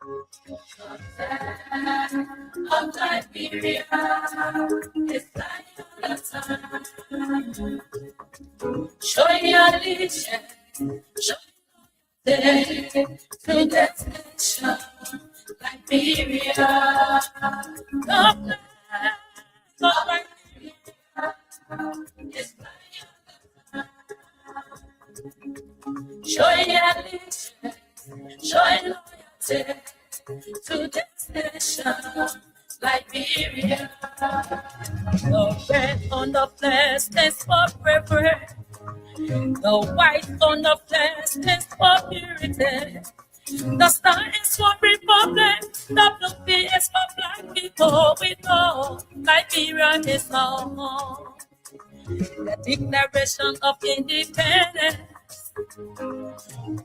Of Liberia, it's like show your allegiance, show to destination, Liberia. Of Liberia, it's like show your allegiance, show your loyalty to destination, Liberia. The red on the flesh is for forever. The white on the flesh is for purity. The star is for republic. The blue is for black people. We know Liberia is home. The Declaration of Independence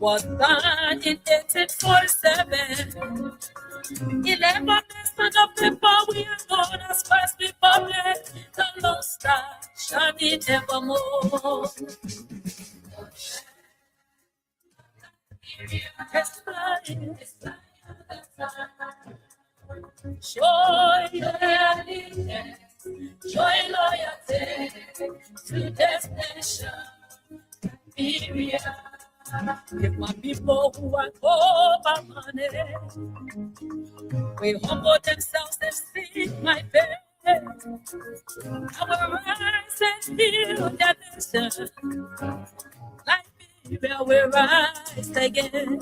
was done in 1847. 11 percent of people we are known as first republic. The Lone Star shall be evermore. It's flying, joy, allegiance, joy, loyalty to destination, Liberia. If my people who are over money will humble themselves and seek my face, I will rise and heal their nation. Liberia will rise again.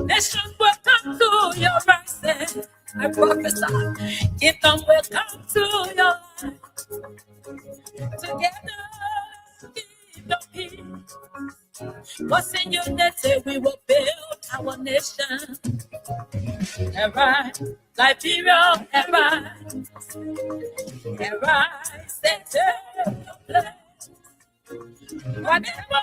Nations will come to your rising. I prophesy, kingdom will come to your life. Together, keep your peace. What's in unity, we will build our nation. Arise, Liberia, arise. Arise, and take your place. Whatever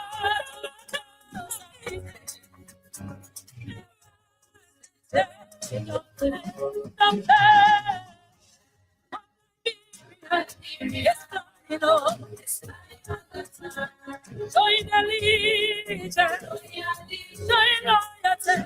take your place. Yes, you know, join allegiance, join loyalty.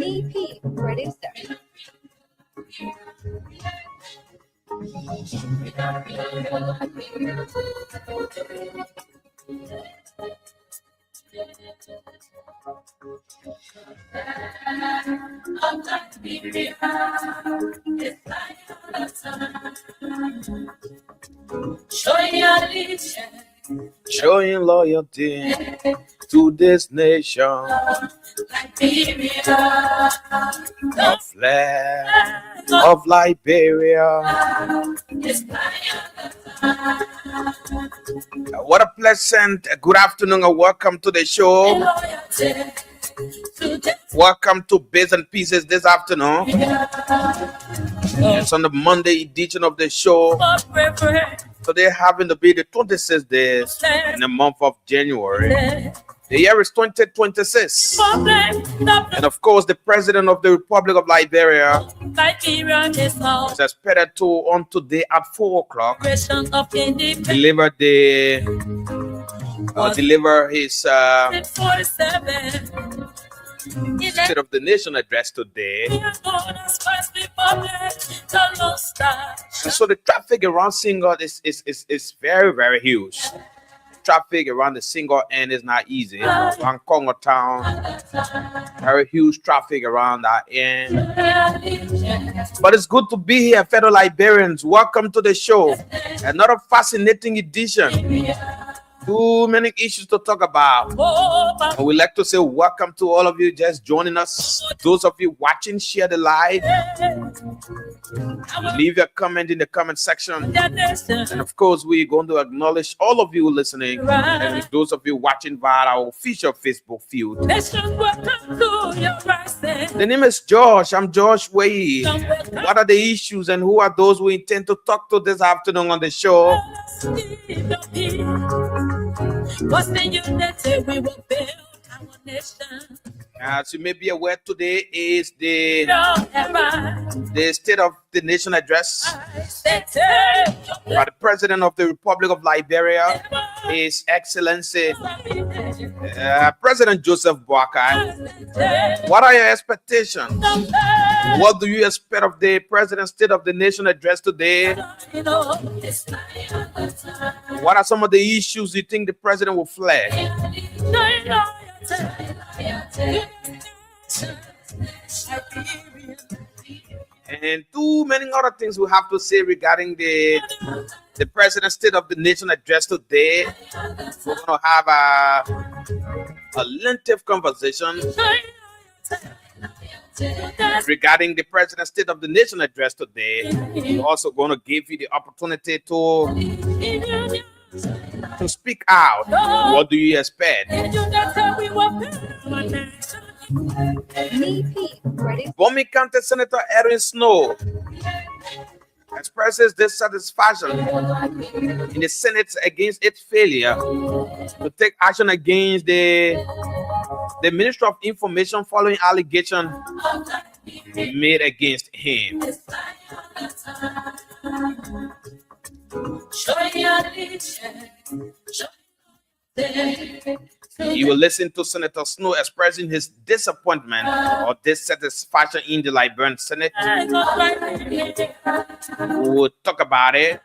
EP producer. Showing loyalty to this nation, Liberia, the flag of Liberia. What a pleasant good afternoon and welcome to the show. Welcome to Bitz And Pieces this afternoon. It's on the Monday edition of the show. Today having to be the 26th day in the month of January. The year is 2026. And of course, the President of the Republic of Liberia is expected to, on today at 4 o'clock, deliver his State of the Nation address today. And so the traffic around Single is very, very huge. Traffic around the Single end is not easy. Around Congo Town, very huge traffic around that end. But it's good to be here, fellow Liberians. Welcome to the show. Another fascinating edition. Too many issues to talk about. And we'd like to say welcome to all of you just joining us. Those of you watching, share the live. Leave your comment in the comment section. And of course, we're going to acknowledge all of you listening. And those of you watching via our official Facebook feed. The name is Josh. I'm Josh Wade. What are the issues and who are those we intend to talk to this afternoon on the show? What's the unity we will build As you may be aware, today is the State of the Nation address by the President of the Republic of Liberia, His Excellency President Joseph Boakai. What are your expectations? What do you expect of the President's State of the Nation address today? What are some of the issues you think the President will flag? And too many other things we have to say regarding the President's State of the Nation address today. We're going to have a lengthy conversation regarding the President's State of the Nation address today. We're also going to give you the opportunity to speak out. What do you expect? Bomi County Senator Erin Snow expresses dissatisfaction in the Senate against its failure to take action against the Minister of Information following allegations made against him. You will listen to Senator Snow expressing his disappointment or dissatisfaction in the Liberian Senate. We will talk about it.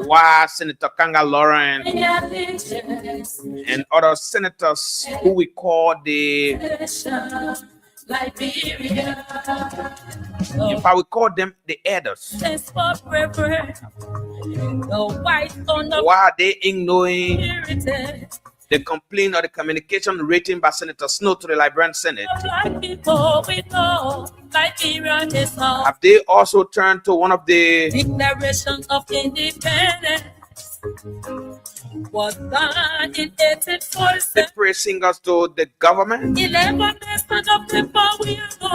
Why Senator Kanga Lauren and other senators who we call the Liberia. If I would call them the elders. Why are they ignoring the complaint or the communication written by Senator Snow to the Liberian Senate? Have they also turned to one of the Declaration of Independence was done in 1847. The praise singers to the government?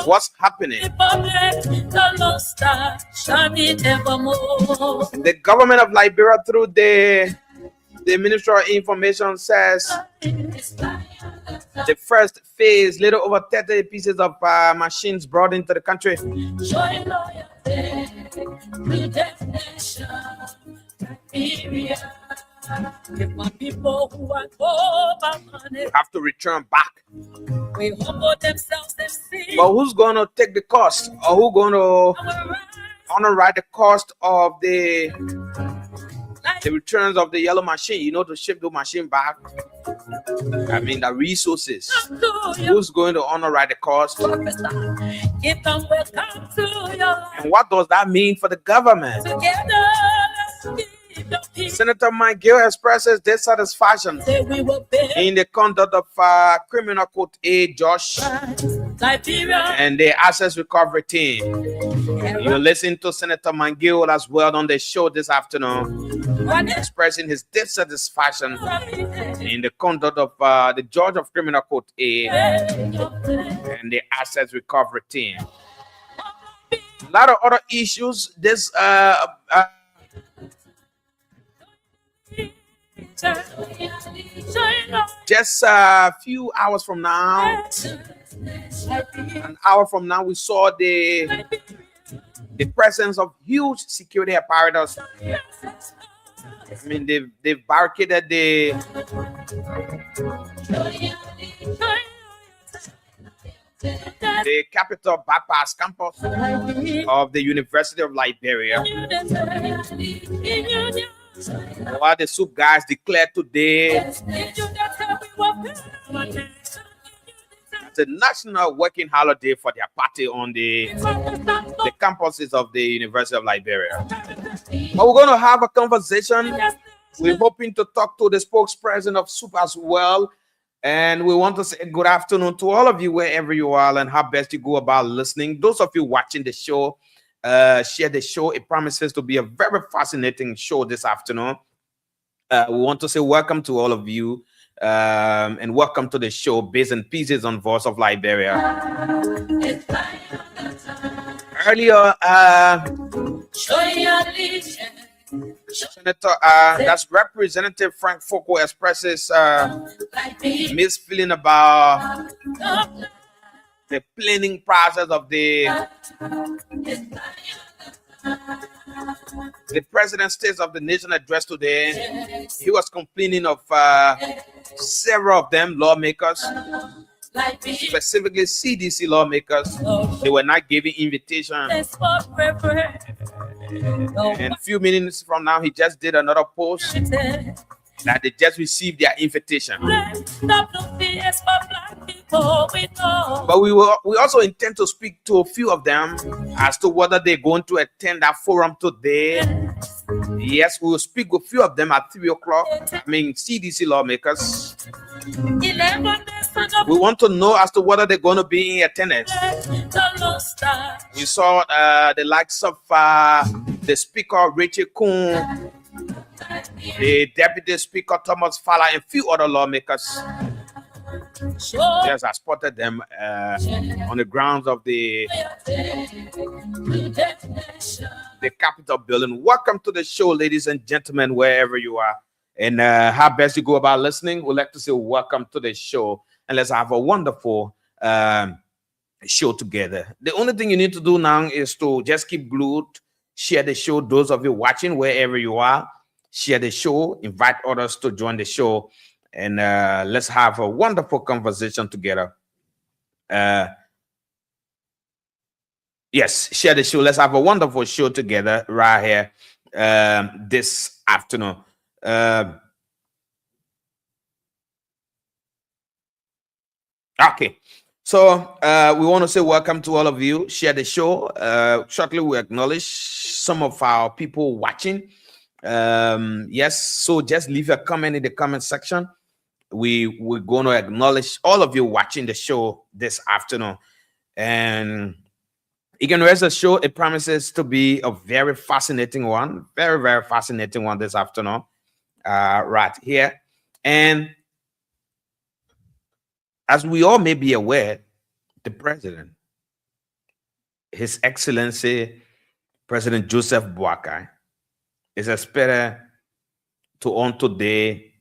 What's happening? The government of Liberia, through the Ministry of Information, says the first phase, little over 30 pieces of machines brought into the country. If my people who are have to return back. We humble themselves and see. But who's going to take the cost? Or who's going to underwrite the cost of the returns of the yellow machine? You know, to ship the machine back. I mean, the resources. Who's going to underwrite the cost? And what does that mean for the government? Senator Mike Gill expresses dissatisfaction in the conduct of Criminal Court A. Josh and the Access Recovery Team. You listen to Senator Mike Gill as well on the show this afternoon, expressing his dissatisfaction in the conduct of the Judge of Criminal Court A and the Access Recovery Team. A lot of other issues. This just a few hours from now, an hour from now, we saw the presence of huge security apparatus. I mean, they've barricaded the capital bypass campus of the University of Liberia. What the soup guys declared today as a national working holiday for their party on the campuses of the University of Liberia. But we're going to have a conversation. We're hoping to talk to the spokesperson of SOUP as well. And we want to say good afternoon to all of you wherever you are and how best you go about listening. Those of you watching the show, share the show. It promises to be a very fascinating show this afternoon. We want to say welcome to all of you and welcome to the show Bitz and Pieces on Voice of Liberia. Earlier, Senator, that's Representative Frank Foucault expresses misfeeling about the planning process of the president's State of the Nation address today. He was complaining of several of them lawmakers, specifically CDC lawmakers. They were not giving invitation. And a few minutes from now, he just did another post that they just received their invitation. But we also intend to speak to a few of them as to whether they're going to attend that forum today. Yes, we will speak with a few of them at 3 o'clock. I mean, CDC lawmakers. We want to know as to whether they're going to be in attendance. We saw the likes of the Speaker, Rachel Kuhn, the Deputy Speaker, Thomas Fowler, and a few other lawmakers. Yes, I spotted them on the grounds of the Capitol building. Welcome to the show, ladies and gentlemen, wherever you are. And how best you go about listening, we'd like to say welcome to the show. And let's have a wonderful show together. The only thing you need to do now is to just keep glued, share the show. Those of you watching, wherever you are, share the show, invite others to join the show. And let's have a wonderful conversation together. Yes, share the show. Let's have a wonderful show together right here this afternoon. Okay, so we want to say welcome to all of you. Share the show. Shortly, we acknowledge some of our people watching. Yes, so just leave a comment in the comment section. We're going to acknowledge all of you watching the show this afternoon. And you can rest assured it promises to be a very fascinating one. Very, very fascinating one this afternoon. Right here. And as we all may be aware, the president, His Excellency President Joseph Boakai, is expected to on today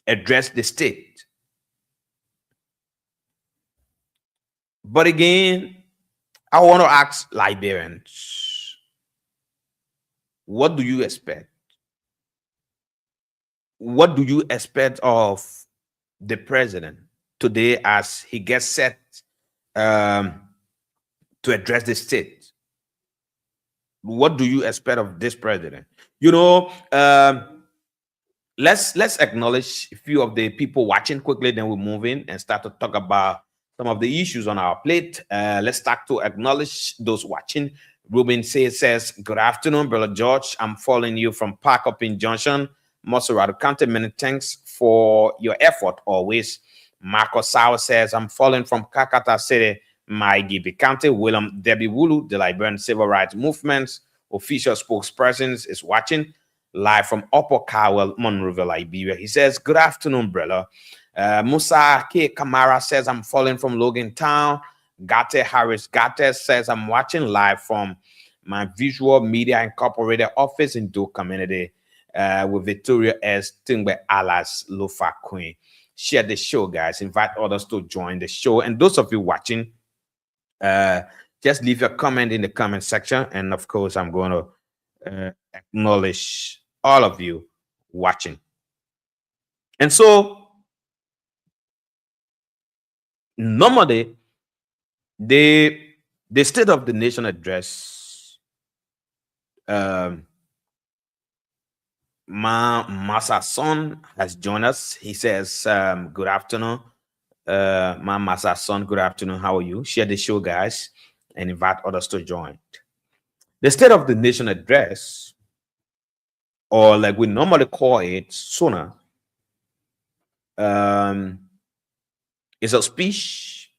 address the state. But again, I want to ask Liberians, what do you expect? What do you expect of the president today as he gets set to address the state? What do you expect of this president? You know, let's acknowledge a few of the people watching quickly, then we'll move in and start to talk about some of the issues on our plate. Let's start to acknowledge those watching. Ruben says, good afternoon, Brother George. I'm following you from Park Up in Junction, Moserado County. Many thanks for your effort always. Marco Sauer says, I'm following from Kakata City, Maigibi County. William Debbie Wulu, the Liberian Civil Rights Movement's official spokesperson, is watching live from Upper Cowell, Monrovia, Liberia. He says, good afternoon, brother. Musa K. Kamara says, I'm following from Logan Town. Gate Harris Gate says, I'm watching live from my Visual Media Incorporated office in Duke Community with Victoria S. Tingbe Alas Lufa Queen. Share the show, guys. Invite others to join the show. And those of you watching, just leave your comment in the comment section. And of course, I'm going to acknowledge all of you watching. And so, normally, the State of the Nation address, Masa Son has joined us. He says, good afternoon. Masa Son, good afternoon. How are you? Share the show, guys, and invite others to join. The State of the Nation address, or like we normally call it, SONA, is a speech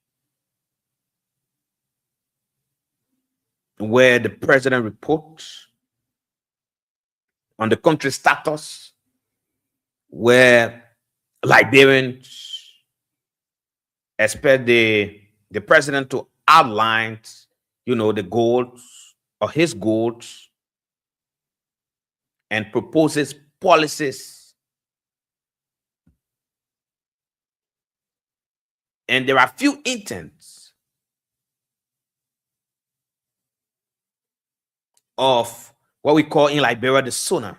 where the president reports on the country's status, where Liberians expect the president to outline, you know, the goals or his goals and proposes policies. And there are few intents of what we call in Liberia the SONA,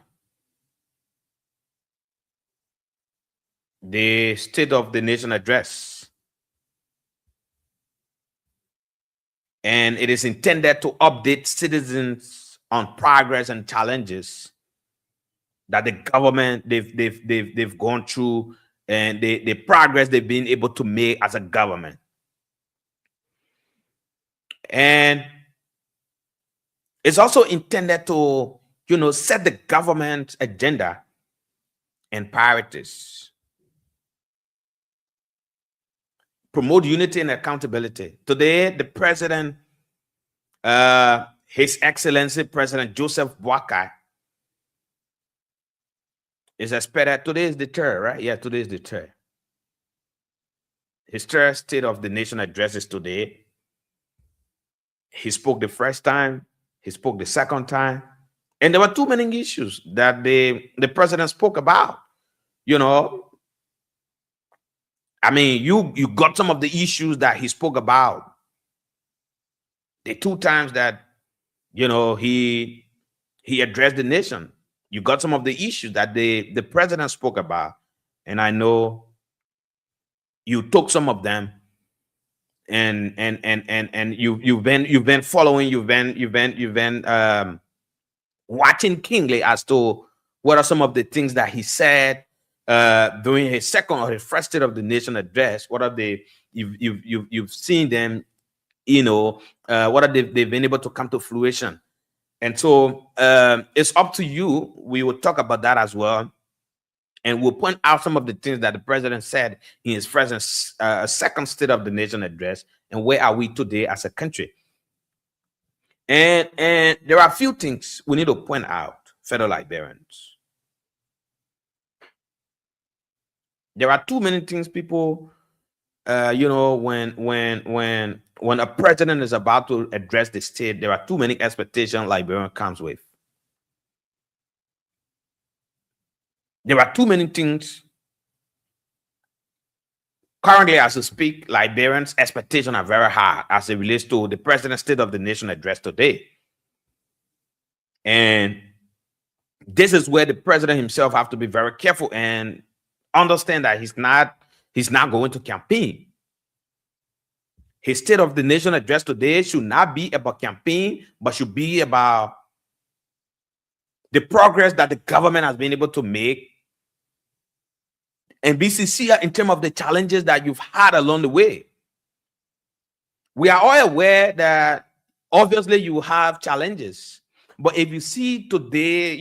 the State of the Nation Address. And it is intended to update citizens on progress and challenges that the government they've gone through, and the progress they've been able to make as a government. And it's also intended to, set the government agenda and priorities, promote unity and accountability. Today, the president, His Excellency President Joseph Boakai, is expected. Today is the third, right? Yeah, today is the third. His third State of the Nation address is today. He spoke the first time, he spoke the second time, and there were too many issues that the president spoke about. I mean, you got some of the issues that he spoke about. The two times that he addressed the nation, you got some of the issues that the president spoke about, and I know you took some of them, and you've been following, you've been watching keenly as to what are some of the things that he said during his second or his first State of the Nation address. What are you've seen them, what are they've been able to come to fruition. And so it's up to you. We will talk about that as well. And we'll point out some of the things that the president said in his second State of the Nation address, and where are we today as a country. And there are a few things we need to point out, fellow Liberians. There are too many things people, when a president is about to address the state, there are too many expectations Liberian comes with. There are too many things. Currently, as we speak, Liberians' expectations are very high as it relates to the president's State of the Nation address today. And this is where the president himself have to be very careful and understand that he's not going to campaign. His State of the Nation address today should not be about campaign, but should be about the progress that the government has been able to make, and be sincere in terms of the challenges that you've had along the way. We are all aware that obviously you have challenges, but if you see today,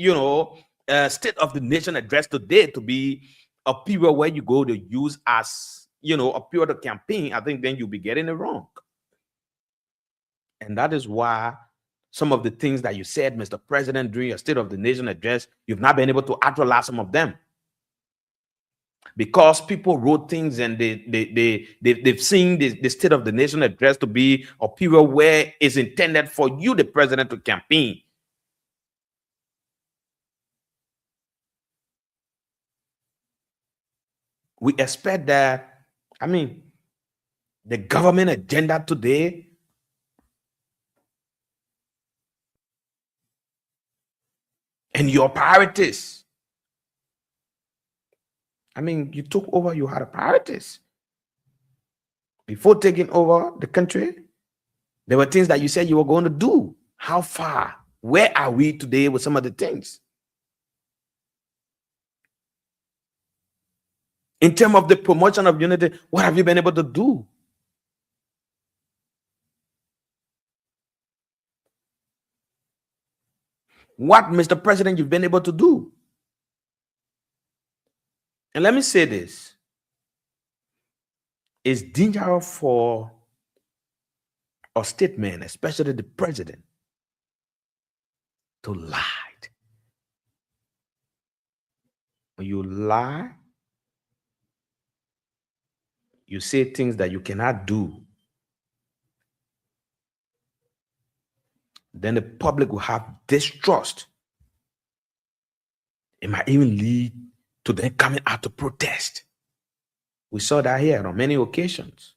State of the Nation address today to be a period where you go to use as, a period of campaign, I think then you'll be getting it wrong. And that is why some of the things that you said, Mr. President, during your State of the Nation address, you've not been able to actualize some of them. Because people wrote things and they've seen the State of the Nation address to be a period where it's intended for you, the president, to campaign. We expect that, the government agenda today and your priorities. You took over, you had priorities. Before taking over the country, there were things that you said you were going to do. How far? Where are we today with some of the things? In terms of the promotion of unity, what have you been able to do? What, Mr. President, you've been able to do? And let me say this. It's dangerous for a statesman, especially the president, to lie. When you lie, you say things that you cannot do, then the public will have distrust It might even lead to them coming out to protest. We saw that here on many occasions.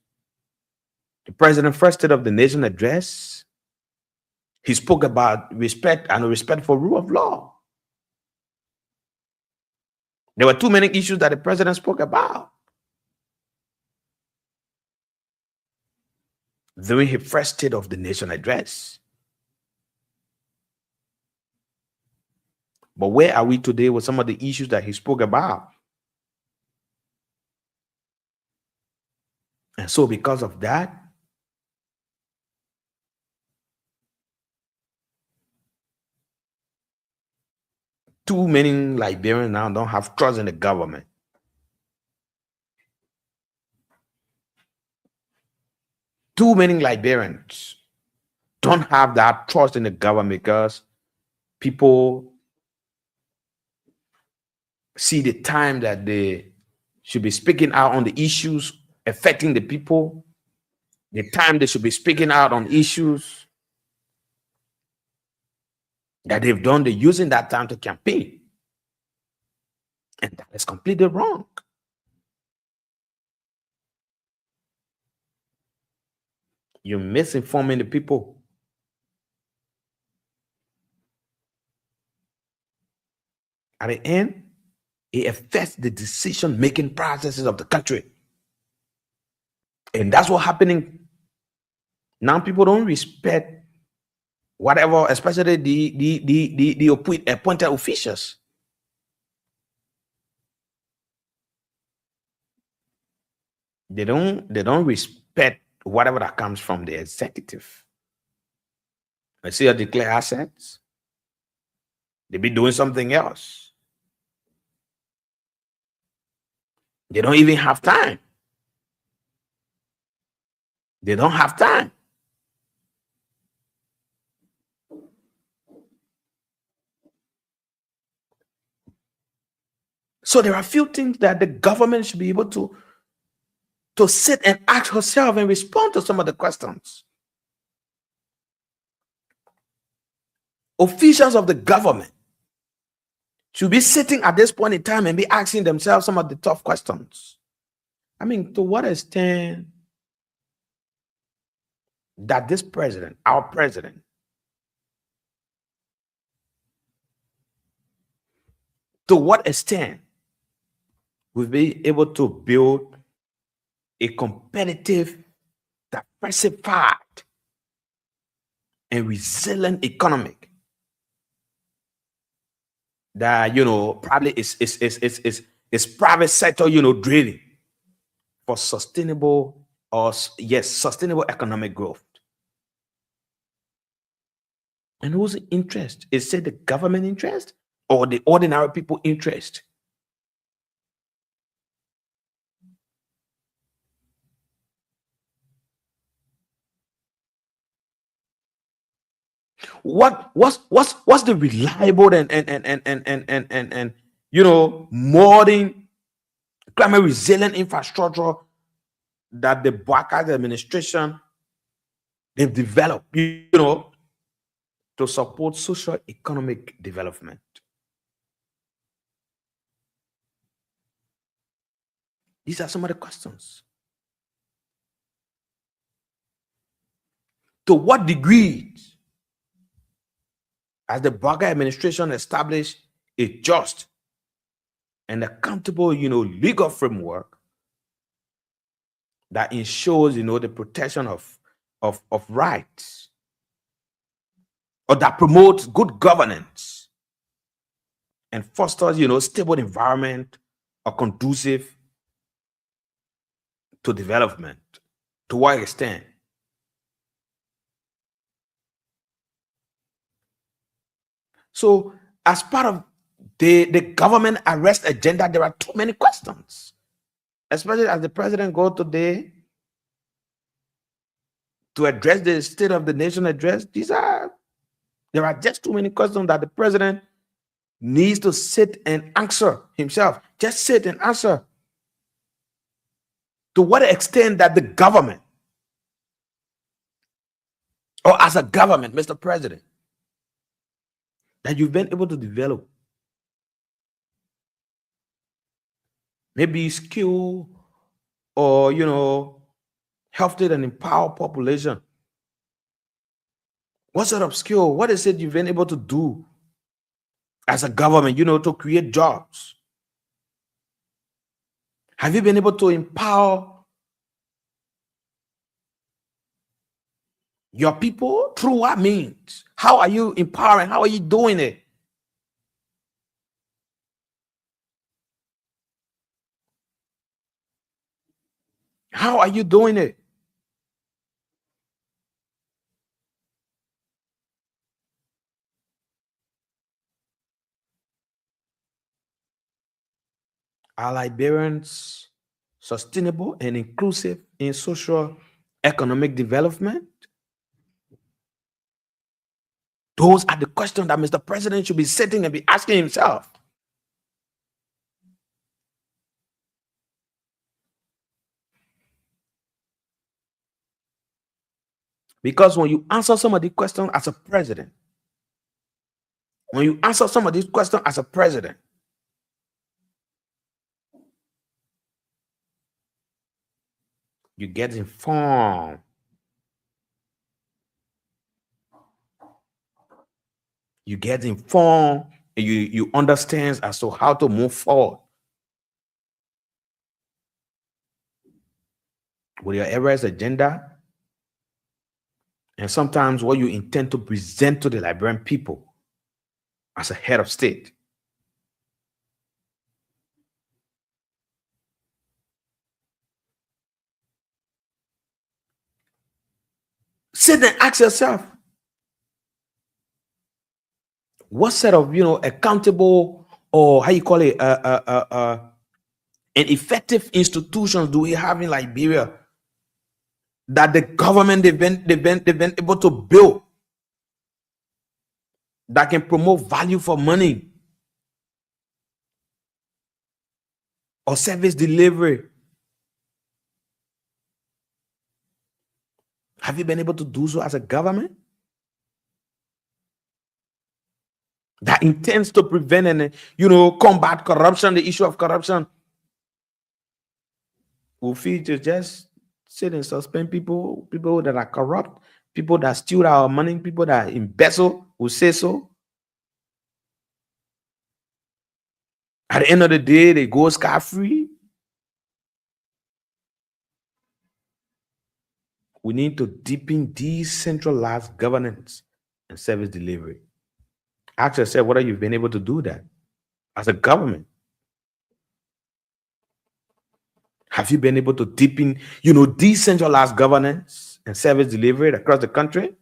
The president first state of the nation address, he spoke about respect and respect for rule of law. There were too many issues that the president spoke about during his first state of the nation address. But where are we today with some of the issues that he spoke about? And so because of that, too many Liberians now don't have trust in the government. Too many Liberians don't have that trust in the government because people see the time that they should be speaking out on the issues affecting the people, the time they should be speaking out on issues that they've done, they're using that time to campaign. And that is completely wrong. You're misinforming the people. At the end, it affects the decision-making processes of the country. And that's what's happening. Now people don't respect whatever, especially the appointed officials. They don't respect whatever that comes from the executive. I see a declare assets. They be doing something else. They don't even have time. They don't have time. So there are a few things that the government should be able to sit and ask herself and respond to some of the questions. Officials of the government should be sitting at this point in time and be asking themselves some of the tough questions. I mean, to what extent that this president, our president, to what extent will be able to build a competitive, diversified, and resilient economic that probably is private sector driven for sustainable sustainable economic growth. And whose interest? Is it the government interest or the ordinary people interest? What's the reliable and modern climate resilient infrastructure that the Bwaka administration they've developed, to support social economic development? These are some of the questions. To what degree has the Bwaka administration established a just and accountable, legal framework that ensures, the protection of rights, or that promotes good governance and fosters, stable environment or conducive to development? To what extent? So, as part of the government arrest agenda, there are too many questions, especially as the president goes today to address the State of the Nation address. There are just too many questions that the president needs to sit and answer himself. Just sit and answer. To what extent that the government, or as a government, Mr. President, that you've been able to develop maybe skill or healthy and empower population. What sort of skill? What is it you've been able to do as a government, to create jobs? Have you been able to empower your people through what means? How are you empowering? How are you doing it? How are you doing it? Are Liberians sustainable and inclusive in social economic development? Those are the questions that Mr. President should be sitting and be asking himself. Because when you answer some of these questions as a president, you get informed. And you understand as to how to move forward with your area's agenda, and sometimes what you intend to present to the Liberian people as a head of state. Sit and ask yourself, what set of accountable, or how you call it, and effective institutions do we have in Liberia that the government they've been able to build that can promote value for money or service delivery? Have you been able to do so as a government that intends to prevent and combat corruption, the issue of corruption? Will feel to just sit and suspend people that are corrupt, people that steal our money, people that embezzle, will say so. At the end of the day, they go scot-free. We need to deepen decentralized governance and service delivery. Ask yourself whether you've been able to do that as a government. Have you been able to deepen, decentralized governance and service delivery across the country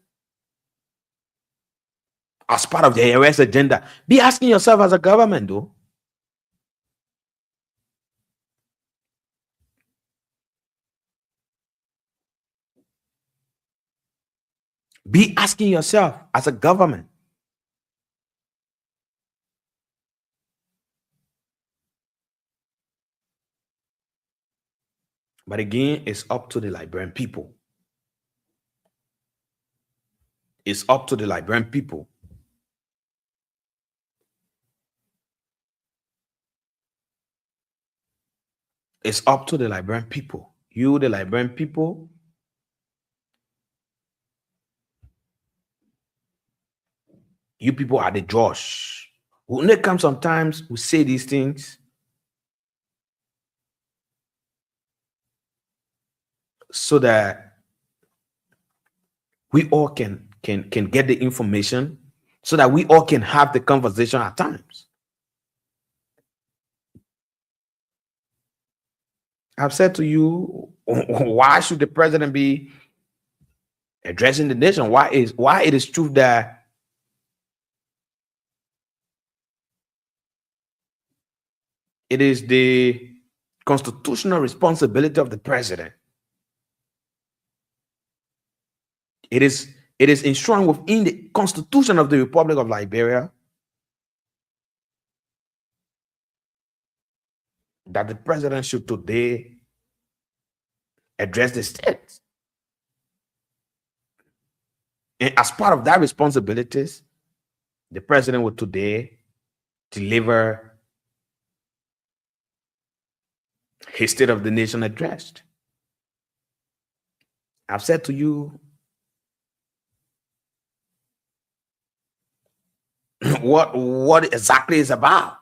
as part of the ARS agenda? Be asking yourself as a government, though. Be asking yourself as a government. But again, it's up to the Liberian people. It's up to the Liberian people. It's up to the Liberian people. You, the Liberian people, you people are the judge. When it comes, sometimes we say these things so that we all can get the information, so that we all can have the conversation at times. I've said to you, why should the president be addressing the nation? Why it is true that it is the constitutional responsibility of the president. It is enshrined within the Constitution of the Republic of Liberia that the president should today address the state. And as part of that responsibilities, the president will today deliver his State of the Nation address. I've said to you what exactly is about.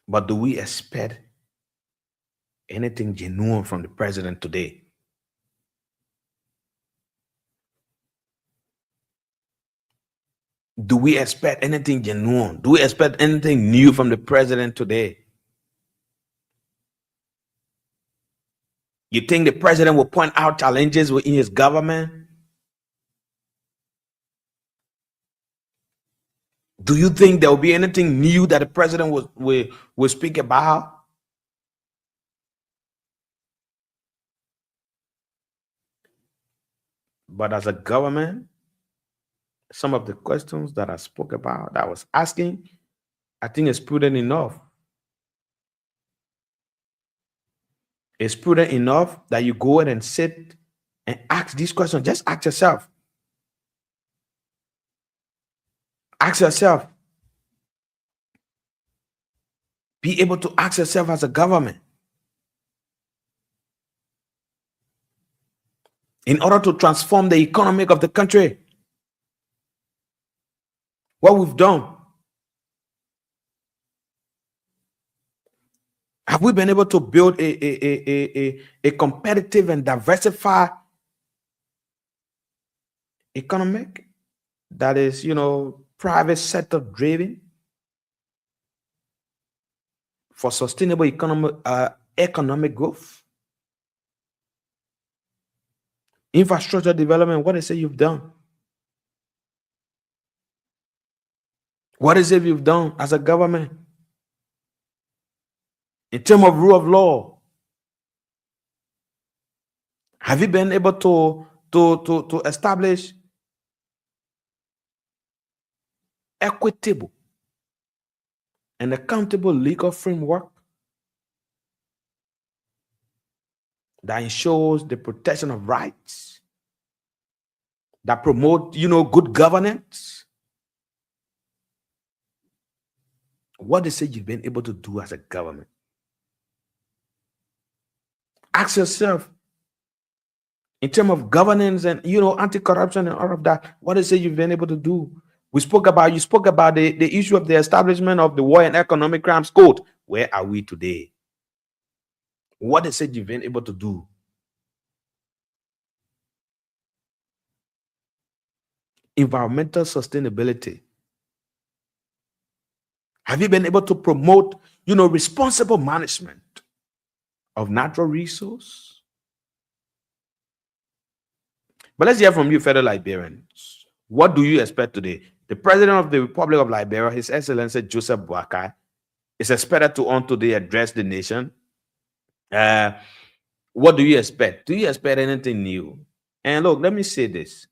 But do we expect anything genuine from the president today? Do we expect anything genuine? Do we expect anything new from the president today? You think the president will point out challenges within his government? Do you think there will be anything new that the president will speak about? But as a government, some of the questions that I spoke about, that I was asking, I think it's prudent enough. It's prudent enough that you go ahead and sit and ask these questions. Just ask yourself. Ask yourself. Be able to ask yourself as a government. In order to transform the economy of the country, what we've done, have we been able to build a competitive and diversified economic that is, private sector driven for sustainable economic growth? Infrastructure development, what is it you've done? What is it you've done as a government? In terms of rule of law, have you been able to establish equitable and accountable legal framework that ensures the protection of rights, that promote, good governance? What is it you've been able to do as a government? Ask yourself, in terms of governance and, anti-corruption and all of that, what is it you've been able to do? You spoke about the issue of the establishment of the War and Economic Crimes Code. Where are we today? What is it you've been able to do? Environmental sustainability. Have you been able to promote, responsible management of natural resource? But let's hear from you, fellow Liberians. What do you expect today? The President of the Republic of Liberia, His Excellency Joseph Boakai, is expected to on today address the nation. What do you expect? Do you expect anything new? And look, let me say this.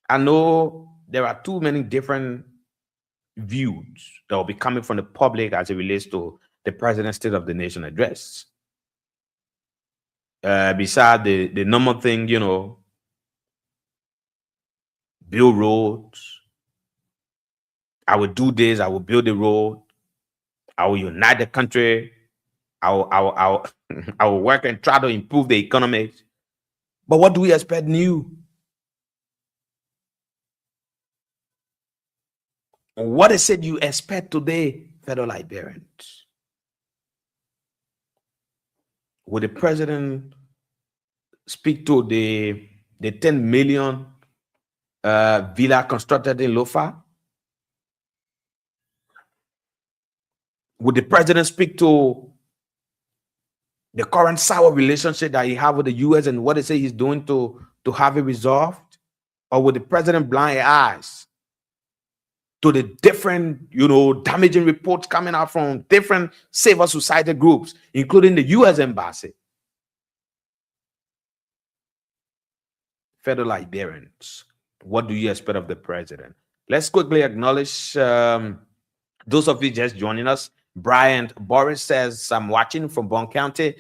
I know there are too many different views that will be coming from the public as it relates to the President's State of the Nation address. Beside the normal thing, build roads. I will do this. I will build a road. I will unite the country. I will work and try to improve the economy. But what do we expect new? What is it you expect today, fellow Liberians? Will the president speak to the 10 million villa constructed in Lofa? Would the president speak to the current sour relationship that he have with the U.S. and what is it he's doing to have it resolved? Or would the president blind eyes to the different, damaging reports coming out from different civil society groups, including the U.S. Embassy? Fellow Liberians, what do you expect of the president? Let's quickly acknowledge those of you just joining us. Brian Boris says, I'm watching from Bon County.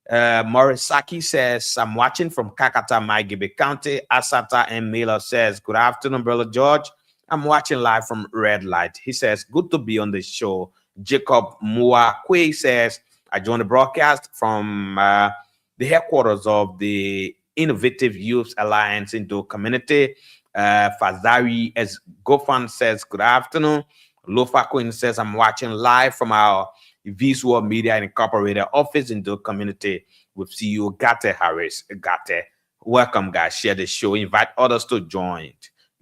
Morisaki says, I'm watching from Kakata, Maigibe County. Asata and Miller says, good afternoon, Brother George. I'm watching live from Red Light. He says, good to be on the show. Jacob Muakwe says, I joined the broadcast from the headquarters of the Innovative Youth Alliance into Community. Fazari as Gofan says, good afternoon. Lofa Queen says, I'm watching live from our Visual Media Incorporated office into Community with CEO Gate Harris. Gate, welcome, guys. Share the show. Invite others to join.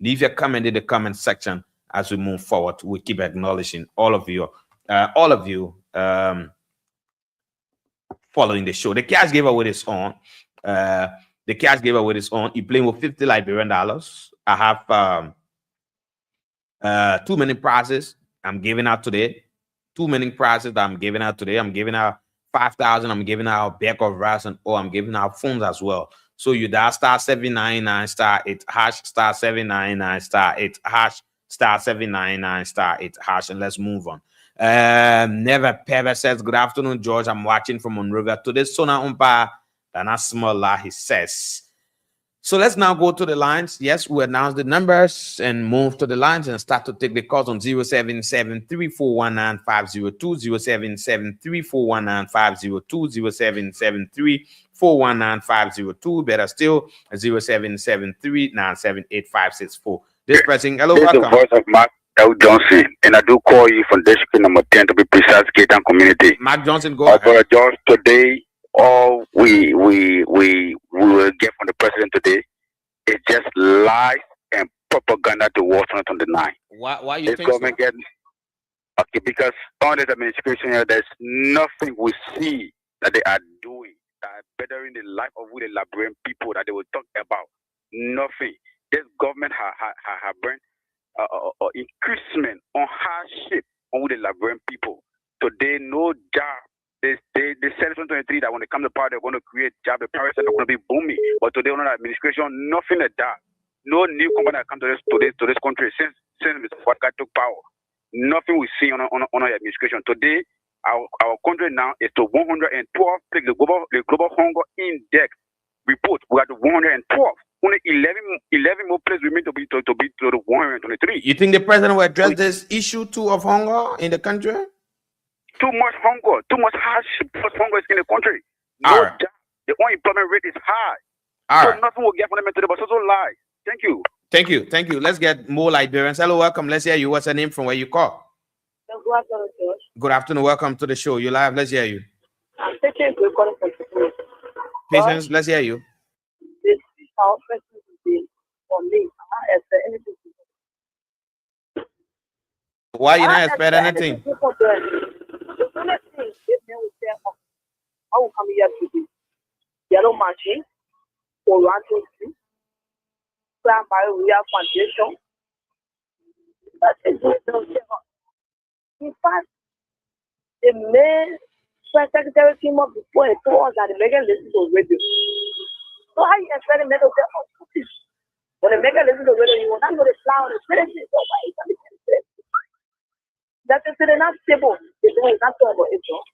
Leave your comment in the comment section as we move forward. We keep acknowledging all of you following the show. The cash giveaway is on. The cash giveaway is on. You're playing with $50 Liberian. I have 2 many prizes I'm giving out today. 2 many prizes that I'm giving out today. I'm giving out 5,000. I'm giving out a bag of rice, and I'm giving out phones as well. So you dial star 799 star 8 hash star 799 star 8 hash star 799 star 8 hash, and let's move on. Never Pepper says, good afternoon, George. I'm watching from Monrovia. Today's Sona Umpa Dana Smola, he says. So let's now go to the lines. Yes, we announce the numbers and move to the lines and start to take the calls on 0773-419-502, 0773-419-502, 0773-419-502. Better still, 0773-978-564. This pressing, hello, This is the welcome. voice of Mark L. Johnson, and I do call you from district number 10 to be precise, Gaetan community. Mark Johnson, go ahead. Brother George, today, all we will get from the president today is just lies and propaganda to Washington on the 9. Why you This think government so? okay, because on this administration here, there's nothing we see that they are doing that are bettering the life of the Liberian people that they will talk about. Nothing. This government has brought increasement on hardship on the Liberian people. Today, no job. They said 2023 that when they come to power, they're going to create job. The private sector are going to be booming. But today, under the administration, nothing like that. No new company that come to this country since Mr. Fadka took power. Nothing we see on our administration. Today, our country now is to 112. Take the global hunger index report. We are to 112. Only 11 more places remain to be to the 123. You think the president will address this issue too of hunger in the country? Too much hunger, too much hardship, too much hunger is in the country. No All right. job. The unemployment rate is high. All So right. nothing will get from them today, but also lies. Thank you. Thank you. Thank you. Let's get more Liberians. Hello, welcome. Let's hear you. What's your name from where you call? Good afternoon, George. Good afternoon. Welcome to the show. You live. Let's hear you. I'm taking a calling from the Patience, let's hear you. This is our question today for me. I expect anything to Why you not expect anything? The only thing is they will say, I will come here today. Yellow machine, Toronto Street, Primary Real Foundation. That is what they'll say. In fact, the main press secretary came up before and told us that the mega listen to radio. So how you expect the mega to say, oh, this? When the mega listen to radio, you will not know the sound, the citizen. So why is that? That is not stable. It's not stable. It's not.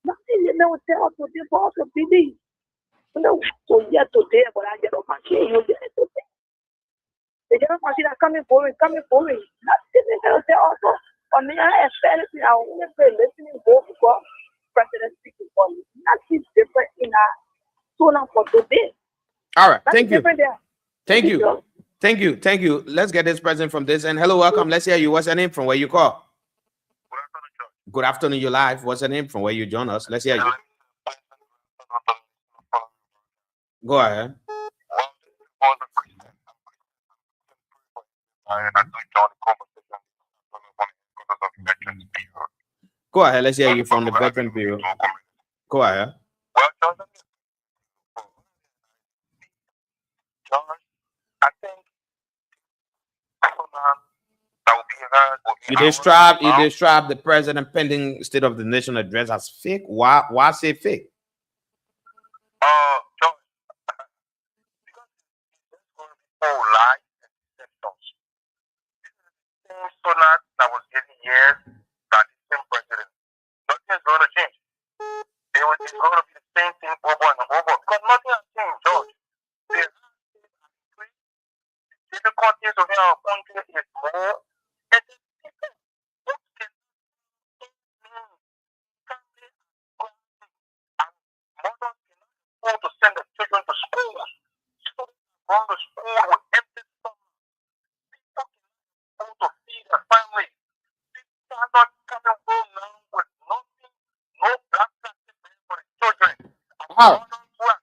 Nothing they will tell us to do for us to be. No, so yeah, today, but I get off my chain. You get it today. The general machine are coming for me. Nothing they will tell us. For me, I expect anything. I will only pay listening go because President speaking for me. Nothing different in our tone for today. All right. Nothing Thank you. different there. Thank you. Thank you. Thank you. Let's get this present from this. And hello, welcome. Let's hear you. What's your name from where you call? Good afternoon. You live. What's your name from where you join us? Let's hear you. Go ahead. Go ahead. Let's hear you from the Veteran Bureau. Go ahead. I think You describe the president pending State of the Nation address as fake. Why say fake? John, because it's going to be all lies and deceptions. This is the same sonat that was given years that the same president. Nothing is going to change. It's going to be the same thing over and over because nothing has changed, George. The difficulties of our country is more. And then people who can family and mothers cannot afford to send their children to school. Students go to school with empty stomach. People cannot afford to feed their family. People are not coming home now with nothing, no black plastic bag for the children. And Wow. mothers who are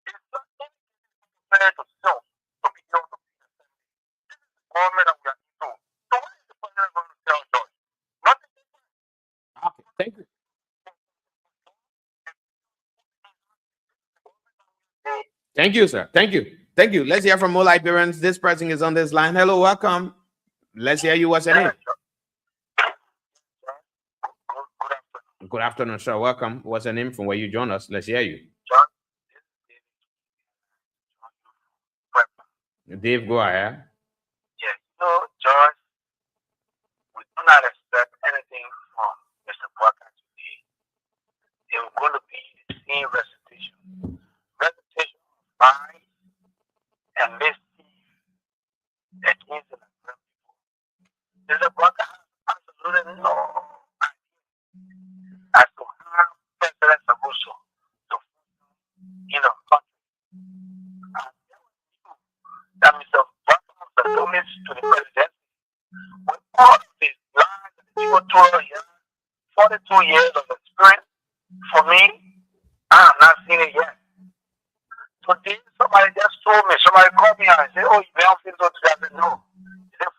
it's not anything compared to self to be able to feed their family. This is the government that we are into. So what is the president going to tell us? Nothing. Okay, thank you. Thank you, sir. Thank you. Thank you. Let's hear from more Liberians. This person is on this line. Hello, welcome. Let's hear you. What's your name? Good afternoon, sir. Welcome. What's your name from where you join us? Let's hear you. Dave, go ahead. Yes, George, we do not expect anything from Mr. Walker today. It was going to be the same recitation. Recitation of lies and misdeeds against the Nigerian people. Mr. Walker has absolutely no idea as to how President Samuso to in the country. And that Mr. Walker was the promise to the president with all of his lies and people told him 42 years of experience. For me, I have not seen it yet. Today, somebody just told me, somebody called me and said, oh, you don't feel so today. I said, no. He said,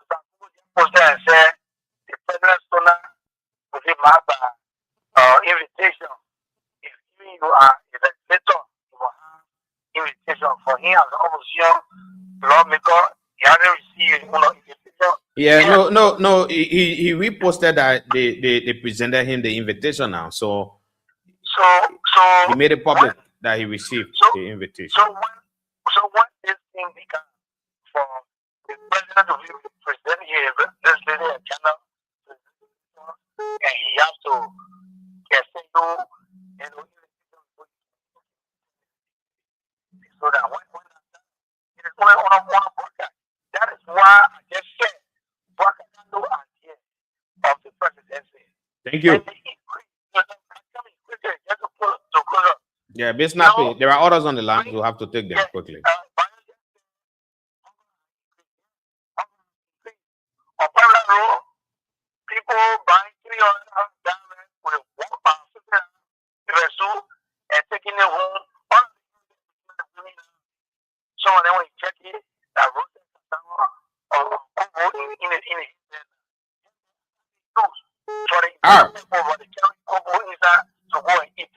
post there and said, the president Sona will give my invitation. If you are a legislator, you will have invitation for him as an opposition lawmaker. He hasn't received one invitation. Yeah, no. He reposted that they presented him the invitation now. So he made it public that he received the invitation. So when this thing began for the president to present here, this lady a channel, and he has to get so that when it is only on a podcast. That is why I just said Walker has no idea of the presidency. Thank you. Yeah, be snappy. There are others on the line. We'll have to take them quickly. People buying 300 diamonds with $1 and taking it home. Some of them when you check it, that roasted in it. So they inside to go and eat.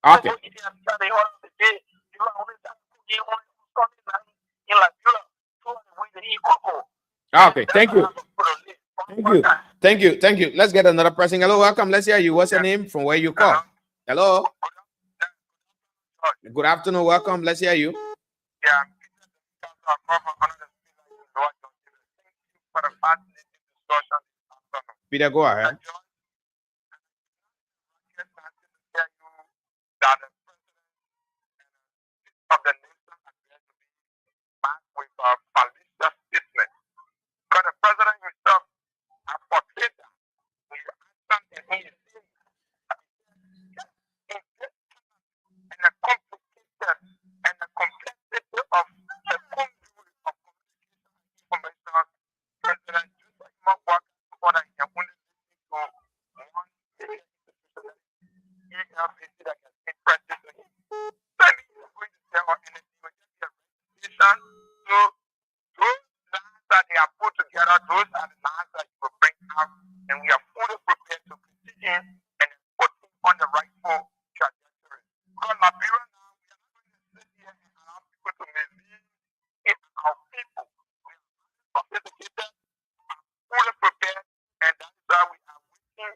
Okay. Okay, thank you. Thank you. Let's get another person. Hello, welcome. Let's hear you. What's your name? From where you call? Hello. Good afternoon. Welcome. Let's hear you. Yeah. Peter, go ahead. Of the nation appears to be back with a malicious statement. Because the president himself has portrayed that with action and he is saying and the complicated and the complexity of the control of communication information, President just not work for that he can only listen to one institution that can take practice to him. So those lines that they are put together, those are the lines that you will bring out, and we are fully prepared to critique him and put him on the rightful trajectory. Because Liberia now, we are not going to sit here and allow people to mislead our people. We are sophisticated, fully prepared, and that is why we are waiting to hear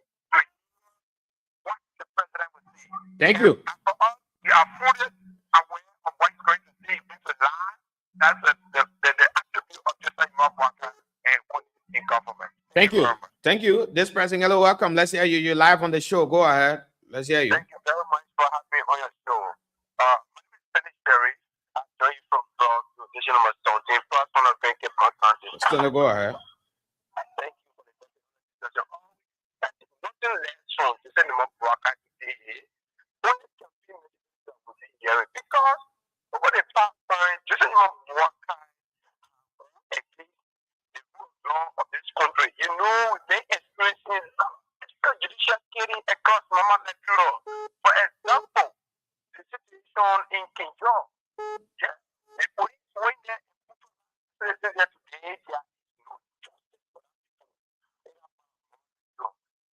what the president will say. Thank you. And for us, we are fully aware of what he's going to say. If it's a lie, that's the attribute of just like Walker and what in government. Thank you. Thank you. This person, hello, welcome. Let's hear you. You're live on the show. Go ahead. Let's hear you. Thank you very much for having me on your show. My name is Penny Perry. I'm joining from number 17. First one, I think it's my country. Still go ahead. Thank you for the question. Nothing less from the cinema broadcast today. What is the here? Because over the past time, the cinema broadcast against the rule of law of this country. You know, they experiencing judicial killing across normal metro. For example, the situation in Kinjo. Yeah, the police went there today. There is no justice for that.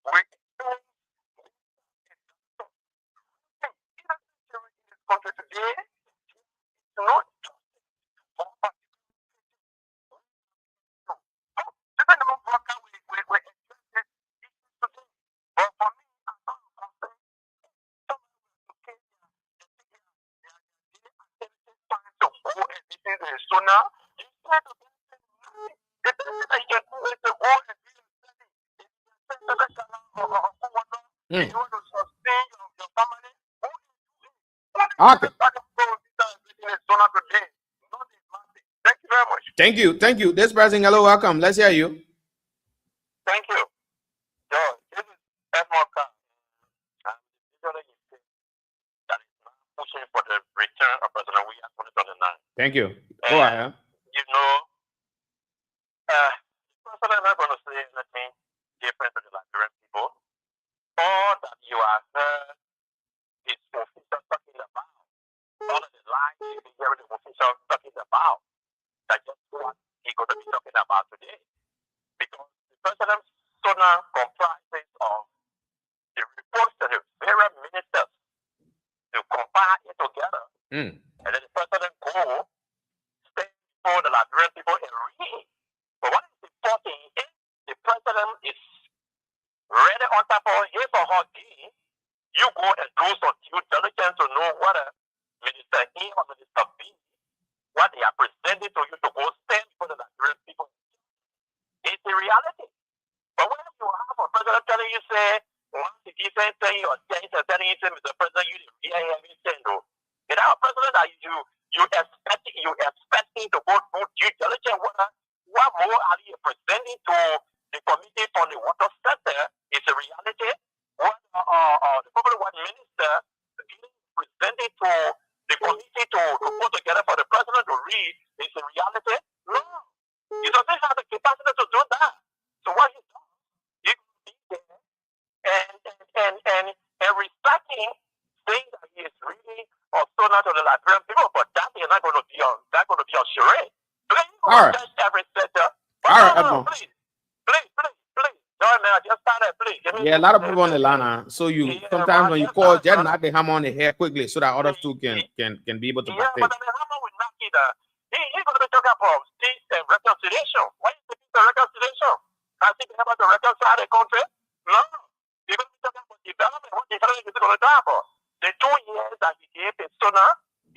We experience in this country today. It's not justice for us. Even the broker we experience today. But for me, I'm not concerned. So now, instead of the best thing I can do is to go and be a study. You want to sustain your family. Okay. Thank you very much. Thank you. This person, hello, welcome. Let's hear you. Thank you. George, this is F-Marker. I'm the visionary that is now pushing for the return of President William 2029. Thank you. Go ahead. You know, the president is not going to say anything different to the Liberian people. All that you have heard is officials talking about. All of the lies you've been hearing the officials talking about. That's just what he's going to be talking about today. Because the president's sonar comprises of the reports to the various ministers to compile it together. And then the president go stand before the Liberian people and read. But what is important is the president is ready on top of his or her game. You go and do some due diligence to know what a Minister A or Minister B, what they are presenting to you to go stand before the Liberian people. It's the reality. But when you have a president telling you, say, once the defense telling you or telling you, say, Mr. President, you didn't really have anything, though. You know, a president that you expecting to go do due diligence, what more are you presenting to the committee on the water sector is a reality? What the public water minister presenting to the committee to put together for the president to read is a reality? No. He doesn't have the capacity to do that. So what he does, he be there and respecting, saying that he is really also not to the Liberian people, but that is not going to be a charade. All right. Every sector. All right, please. No, man, I just started, please. Yeah, a lot of people on the line. So you sometimes when you call, just knock the hammer on the head quickly so that others too can be able to partake. Yeah, but the hammer will knock it. He's going to be talking about peace and reconciliation. Why is the peace and reconciliation? Has he been able to reconcile the country? No. He's going to be talking about development. What development is he going to talk about? The 2 years that he gave in Sona,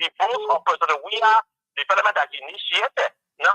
the boast of President Weah, development that he initiated. Now,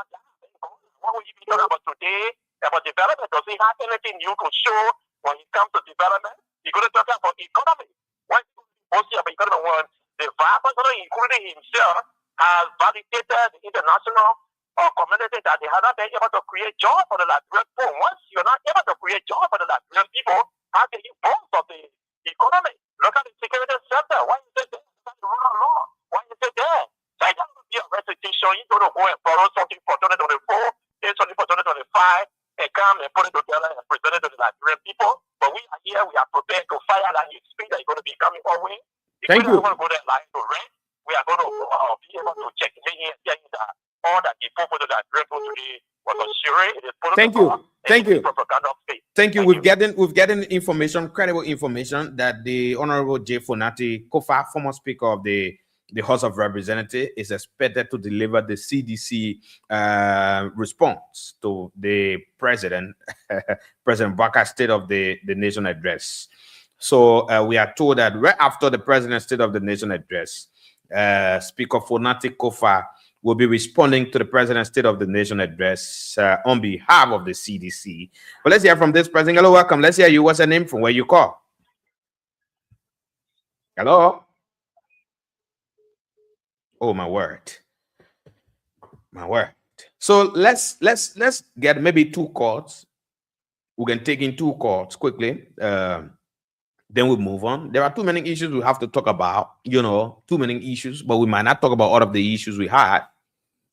what will you be talking about today about development? Does he have anything new to show when it comes to development? He's going to talk about economy. Why is he going to be boasting about economy when the vice president, including himself, has validated the international community that they have not been able to create jobs for the Liberian people? Once you're not able to create jobs for the Liberian people, how can you boast of the economy? Look at the security sector. Why is it there? That's the rule of law. Why is it there? So it's not going to be a restitution. You're going to go and borrow something for 2024, then something for 2025, and come and put it together and present it to the Liberian people. But we are here. We are prepared to fire that speed that is going to be coming our way. Thank you. We're going to go there live to rent. We are going to be able to check in here and tell you that all that the people to the Liberian people today was a charade. It is political. Thank you. Propaganda space. Thank you. We've gotten information, credible information, that the Honorable J. Fonati Kofa, former Speaker of the House of Representatives, is expected to deliver the CDC response to the President Baka's State of the Nation address. So we are told that right after the President's State of the Nation address, Speaker Fonati Kofa will be responding to the President's State of the Nation address on behalf of the CDC. But let's hear from this President. Hello, welcome. Let's hear you. What's your name, from where you call? Hello? Oh, my word. My word. So let's get maybe 2 calls. We can take in 2 calls quickly. Then we move on. There are too many issues we have to talk about, too many issues, but we might not talk about all of the issues we had.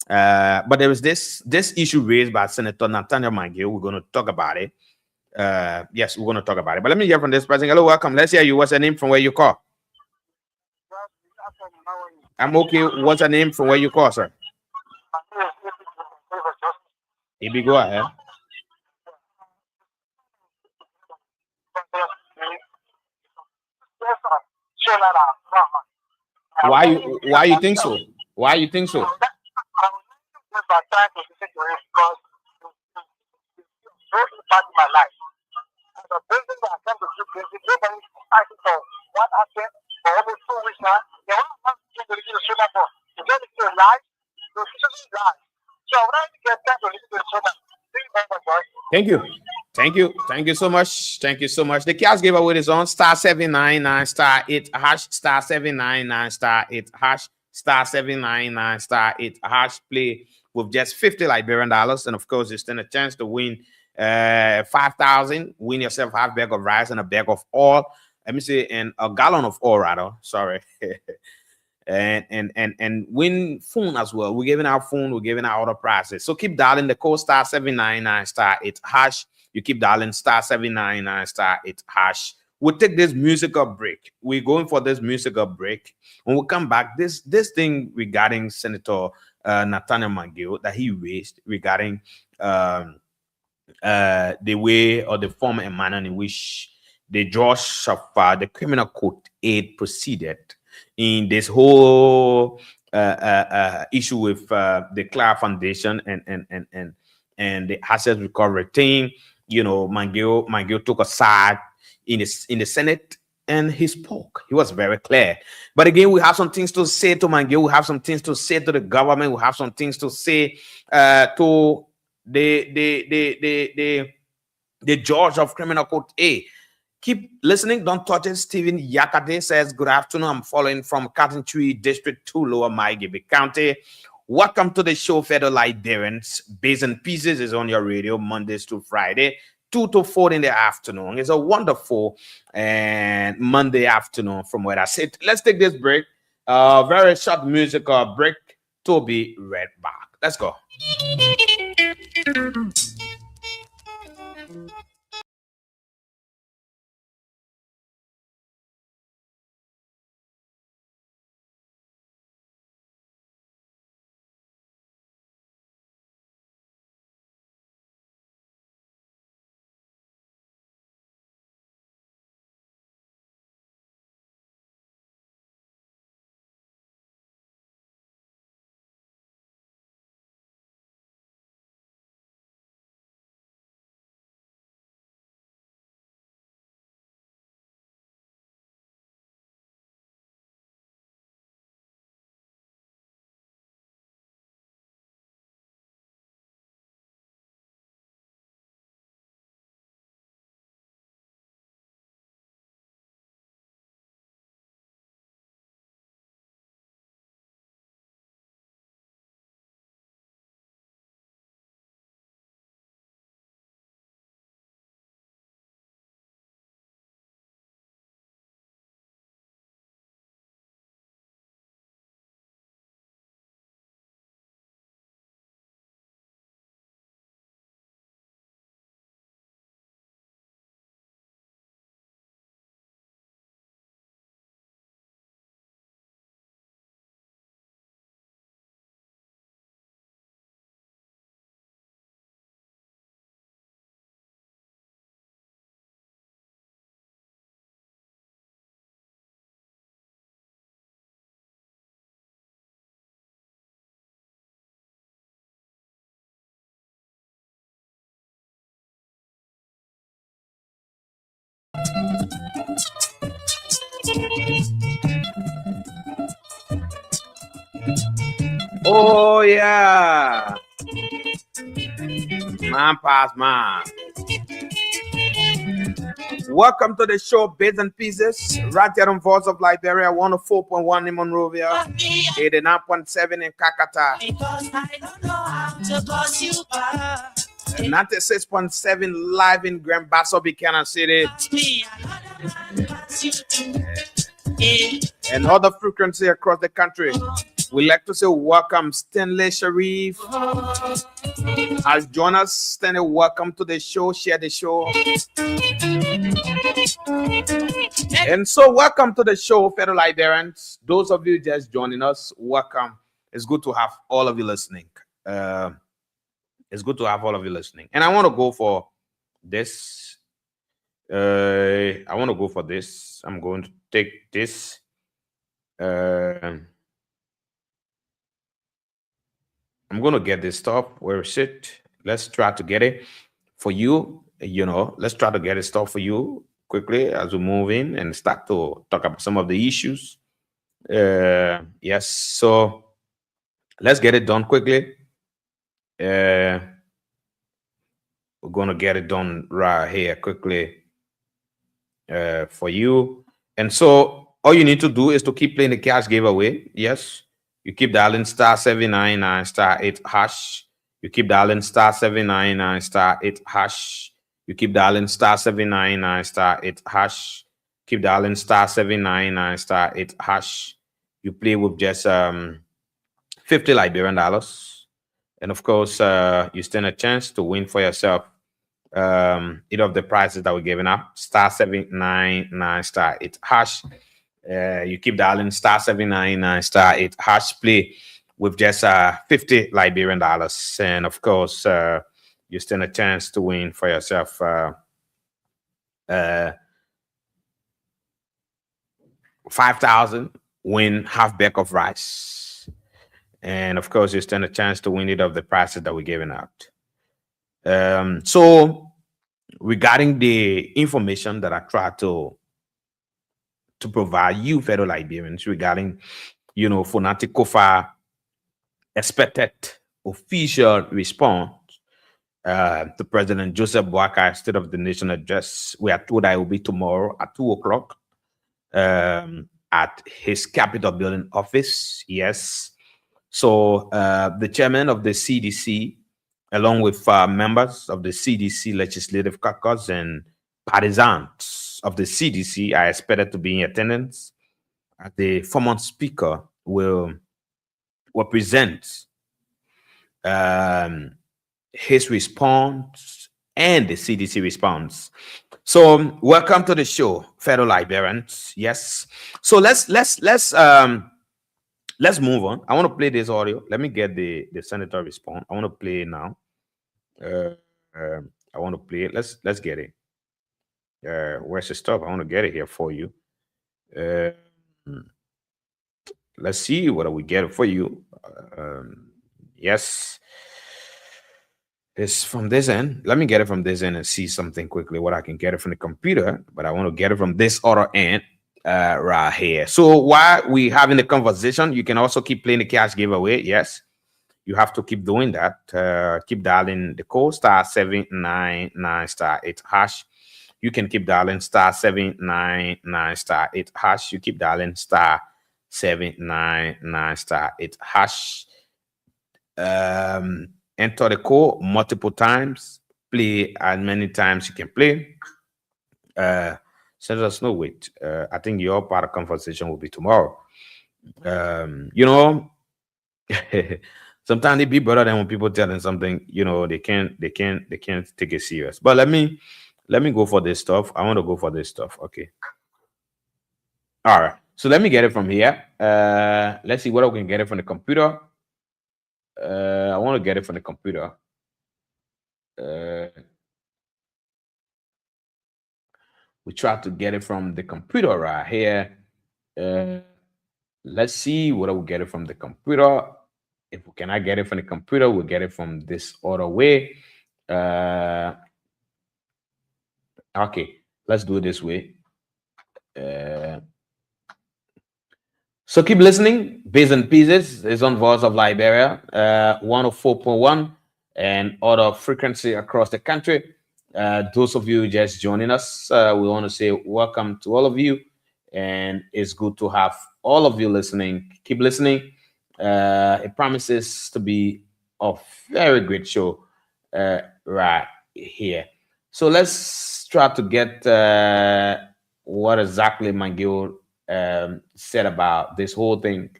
But there is this issue raised by Senator Nathaniel Mangill. We're going to talk about it. Yes, we're going to talk about it. But let me hear from this person. Hello, welcome. Let's hear you. What's your name, from where you call? I'm okay. What's your name, from where you call, sir? Maybe go ahead. Why you think so? Why you think so? Thank you so much. The Chaos giveaway is on *799 *8 hash *799 *8 hash *799 *8 hash. Play with just $50 Liberian dollars, and of course, you stand a chance to win 5,000. Win yourself half bag of rice and a bag of oil. Let me say, and a gallon of oil, rather. Sorry. and win phone as well. We're giving our phone, we're giving our other prices. So keep dialing the code *799 *8 hash. You keep dialing *799 *8 hash. We'll take this musical break. We're going for this musical break. When we come back, this thing regarding Senator Nathaniel Mangill that he raised regarding the way or the form and manner in which the judge of the criminal court aid proceeded in this whole issue with the Clara Foundation and the asset recovery thing. Mangill took a side in the Senate and he spoke. He was very clear. But again, we have some things to say to Mangill. We have some things to say to the government. We have some things to say to the judge of criminal court A. Keep listening. Don't touch it. Stephen Yakade says, good afternoon. I'm following from Cotton Tree District 2, Lower Maigibi County. Welcome to the show, fellow Liberians. Bitz and Pieces is on your radio Mondays to Friday, 2 to 4 in the afternoon. It's a wonderful and Monday afternoon from where I sit. Let's take this break. Very short musical break to be right back. Let's go. Oh yeah, man pass man. Welcome to the show, Bitz And Pieces, right here on Voice of Liberia, 104.1 in Monrovia, 89.7 in Kakata, Because I don't know how to cause you back. 96.7 live in Grand Basso, Buchanan City, Ask me another man as you do. Eh, and other frequency across the country. We like to say welcome, Stanley Sharif. As join us, Stanley, welcome to the show. Share the show. And so, welcome to the show, fellow Liberians. Those of you just joining us, welcome. It's good to have all of you listening. It's good to have all of you listening. And I want to go for this. I'm going to take this. I'm going to get this stuff. Where is it? Let's try to get it for you. Let's try to get it stuff for you quickly as we move in and start to talk about some of the issues. Yes. So let's get it done quickly. We're going to get it done right here quickly for you. And so all you need to do is to keep playing the cash giveaway. Yes. You keep dialing *799 *8 hash. You keep dialing *799 *8 hash. You keep dialing *799 *8 hash. Keep dialing *799 *8 hash. You play with just $50 Liberian dollars. And of course, you stand a chance to win for yourself either of the prizes that we're giving out. *799 *8 hash. You keep dialing *799 *8 hash, play with just $50 Liberian dollars, and of course you stand a chance to win for yourself 5,000, win half bag of rice, and of course you stand a chance to win it of the prices that we're giving out. So regarding the information that I try to provide you, fellow Liberians, regarding, Fonati Kofa expected official response to President Joseph Boakai State of the Nation address. We are told that it will be tomorrow at 2:00 at his Capitol building office. Yes. So the chairman of the CDC, along with members of the CDC Legislative Caucus and partisans of the CDC, are expected to be in attendance. The former speaker will present his response and the CDC response. So welcome to the show, fellow Liberians. Yes. So let's move on. I want to play this audio. Let me get the senator response. I want to play it now. I want to play it. Let's get it. Where's the stuff? I want to get it here for you. Let's see what we get for you. Yes. It's from this end. Let me get it from this end and see something quickly, what I can get it from the computer, but I want to get it from this other end right here. So while we having the conversation, you can also keep playing the cash giveaway. Yes. You have to keep doing that. Keep dialing the code *799 *8 hash. You can keep dialing *799 *8 hash. You keep dialing *799 *8 hash. Enter the code multiple times. Play as many times you can play. Send us no wait. I think your part of conversation will be tomorrow. Sometimes it be better than when people tell them something, they can't take it serious. But let me go for this stuff. I want to go for this stuff. Okay. All right. So let me get it from here. Let's see whether we can get it from the computer. I want to get it from the computer. We try to get it from the computer right here. Let's see whether we get it from the computer. If we cannot get it from the computer, we'll get it from this other way. Okay, let's do it this way. So keep listening. Bitz And Pieces is on Voice of Liberia, 104.1 and other frequency across the country. Those of you just joining us, we want to say welcome to all of you, and it's good to have all of you listening. Keep listening. It promises to be a very great show right here. So let's try to get what exactly Mangil said about this whole thing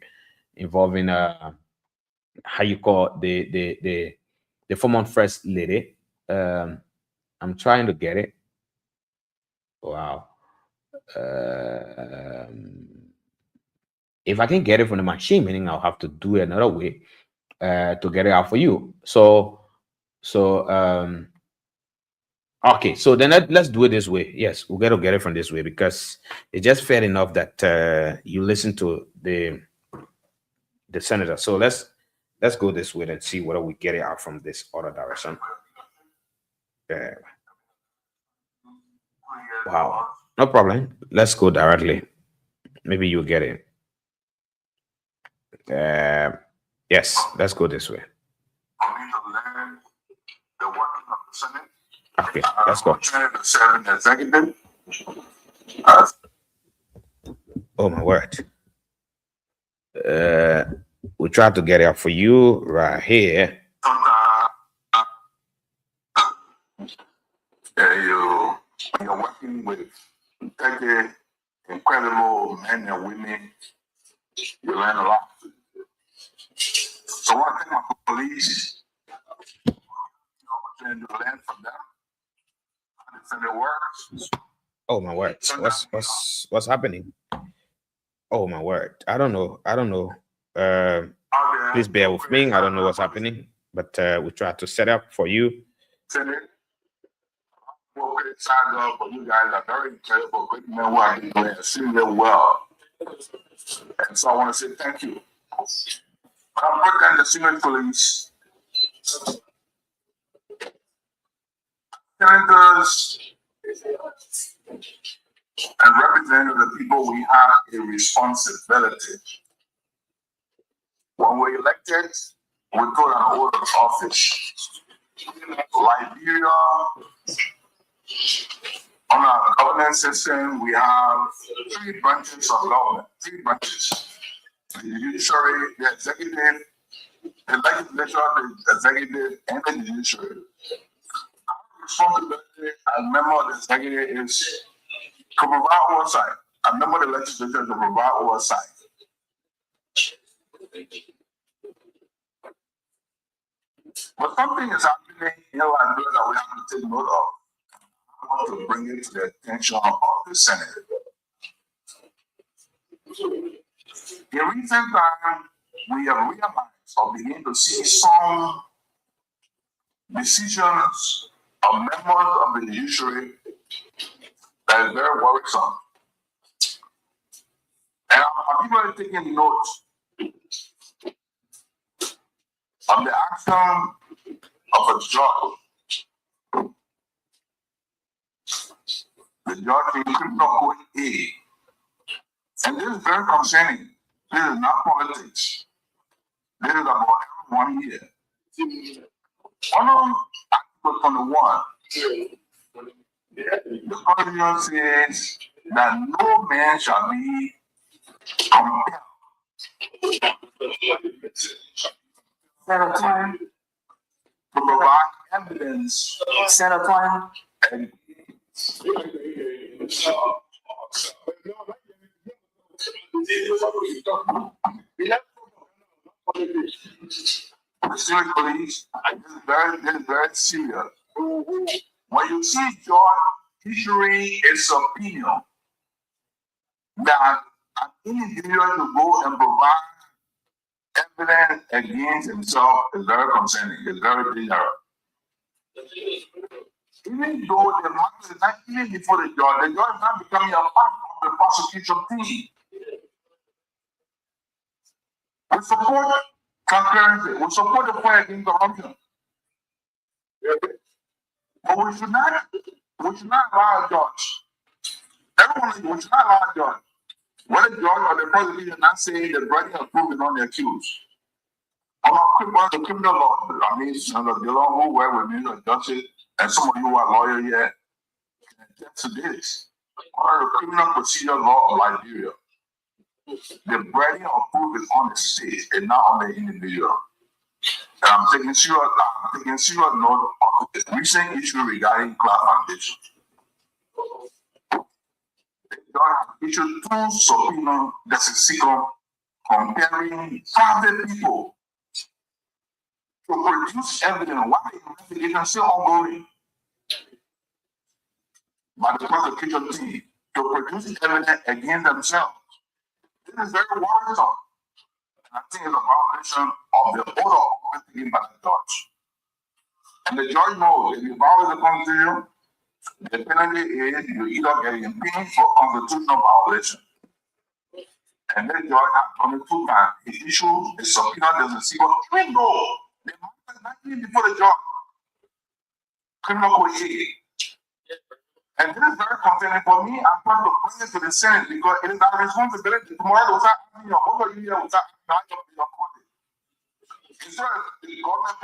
involving how you call the former first lady. I'm trying to get it. Wow. If I can get it from the machine, meaning I'll have to do it another way to get it out for you. So okay. So then let's do it this way. Yes, we're gonna get it from this way because it's just fair enough that you listen to the senator. So let's go this way and see whether we get it out from this other direction. Uh, wow. No problem. Let's go directly. Maybe you'll get it. Yes, let's go this way. Okay, let's go. Oh my word. We try to get it up for you right here. You're working with 30 incredible men and women. You learn a lot. So one thing my police, opportunity to learn from them. Understand it works. Oh my word. What's happening? Oh my word. I don't know. Please bear with me. I don't know what's happening, but we try to set up for you. We'll criticize us, but you guys are very incredible, great men who are doing extremely well. And so I want to say thank you. I'm working the senior police. Senators and representing the people, we have a responsibility. When we're elected, we put an oath of office. Liberia, on our governance system, we have 3 branches of government, 3 branches. The judiciary, the executive, the legislature, the executive, and the judiciary. Our responsibility as member of the executive is to provide oversight. A member of the legislature to provide oversight. But something is happening in Liberia that we have to take note of. I want to bring it to the attention of the Senate. In recent time, we have realized or begin to see some decisions of members of the judiciary that is very worrisome. And I'm particularly taking note of the action of a judge. The judge in criminal code A. And this is very concerning. This is not politics. This is about everyone here. On Article 21, the Constitution says that no man shall be compelled to provide evidence. And serious police, this is very serious. When you see George issuing a subpoena that an individual to go and provide evidence against himself is very concerning, it's very dangerous. Even though the matter is not even before the judge is not becoming a part of the prosecution team. We support transparency, we support the fight against corruption. But we should not allow a judge. Everyone, we should not allow a judge. When a judge or the prosecution not saying the burden of proof is on the accused. On the criminal law, I mean, the law who work with me, the judges, and some of you who are lawyers here can attest to this. Under the criminal procedure law of Liberia, the burden of proof is on the state and not on the individual. And I'm taking serious note of the recent issue regarding Cloud Foundation. The judge has issued 2 subpoenas that is secret comparing private people to produce evidence while the investigation is still ongoing by the prosecution team to produce evidence against themselves. This is very worrisome. And I think it's a violation of the order of office given by the judge. And the judge knows if you violate the Constitution, the penalty is you either get impeached for constitutional violation. And then judge has done it 2 times. He issued a subpoena that the secret, even though the matter is 19 before the judge. Criminal Code 8. And this is very concerning for me. I'm trying to bring it to the Senate because it is our responsibility. Tomorrow, both of you here will start not your body. Instead of the government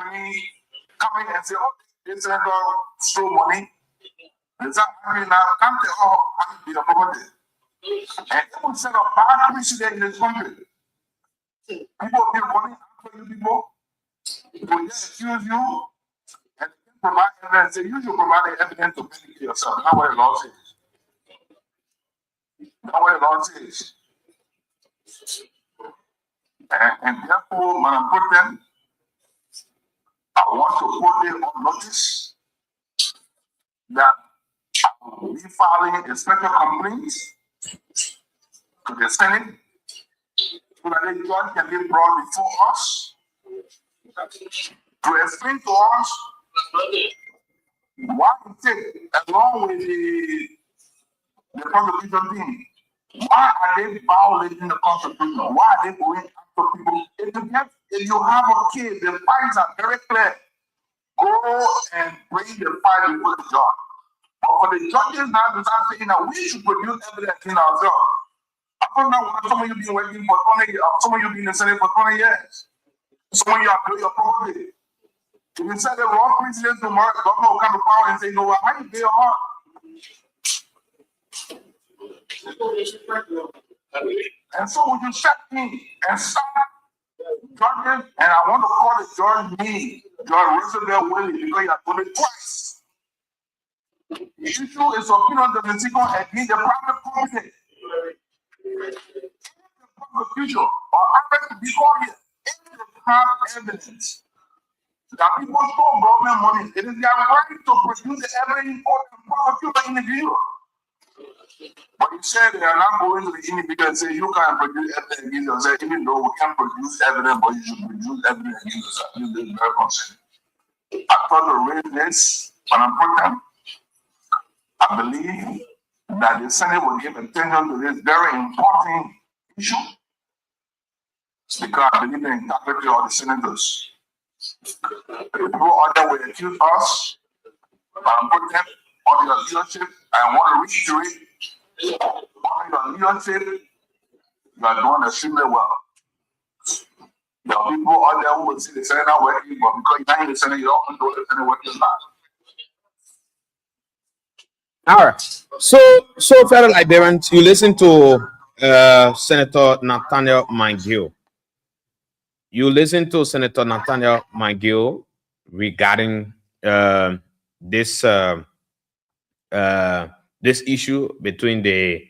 coming and say, oh, this is store money. Is that now come to all your property? And it will set a bad precedent in this country. People give money after you people. Will just accuse you and provide evidence. You should provide evidence to vindicate yourself. Not what the law says. Not what the law says. And therefore, Madam President, I want to put it on notice that I will be filing a special complaint to the Senate so that the judge can be brought before us to explain to us why it takes, along with the prosecution team, why are they violating the Constitution? Why are they going after people? If you have a kid, the facts are very clear. Go and bring the fight before the judge. But for the judges now to start saying that we should produce evidence in ourselves. I don't know what some of you been working for 20 years, some of you been in the Senate for 20 years. Some of you have built your property. If you set the wrong precedent tomorrow, the government will come to power and say, no, how you pay your heart? And so when you shut me and stop judges, and I want to call the judge me, Judge Roosevelt Willie, because he has done it twice. The issue is opinion of the secret against the private property. The prosecution or others to be called here, if they have evidence that people stole government money, it is their right to produce the evidence for the prosecutor individual. But you said they are not going to the individual and say you can't produce evidence against yourself, even though we can produce evidence, but you should produce evidence against yourself. This is very concerning. I thought to raise this when I'm pregnant. I believe that the Senate will give attention to this very important issue because I believe in the integrity of the senators. The people out there will accuse us, but I'm putting them on your leadership. I want to reiterate on your leadership, you are doing extremely well. There are people out there who will see the Senate not working, but because you're not in the Senate, you don't know the Senate working not. All right. So fellow Liberians, you listen to Senator Nathaniel McGill. You listen to Senator Nathaniel McGill regarding this issue between the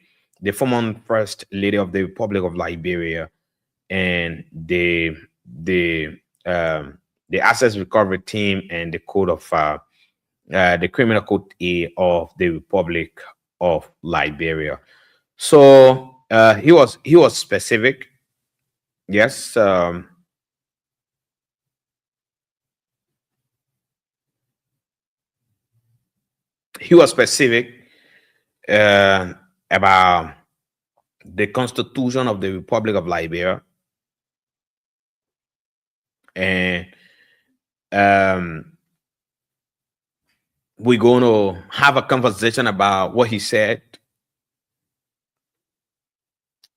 former First Lady of the Republic of Liberia and the Access Recovery Team and the Code of the Criminal Code A of the Republic of Liberia. So he was specific. Yes. He was specific about the Constitution of the Republic of Liberia, and we're going to have a conversation about what he said.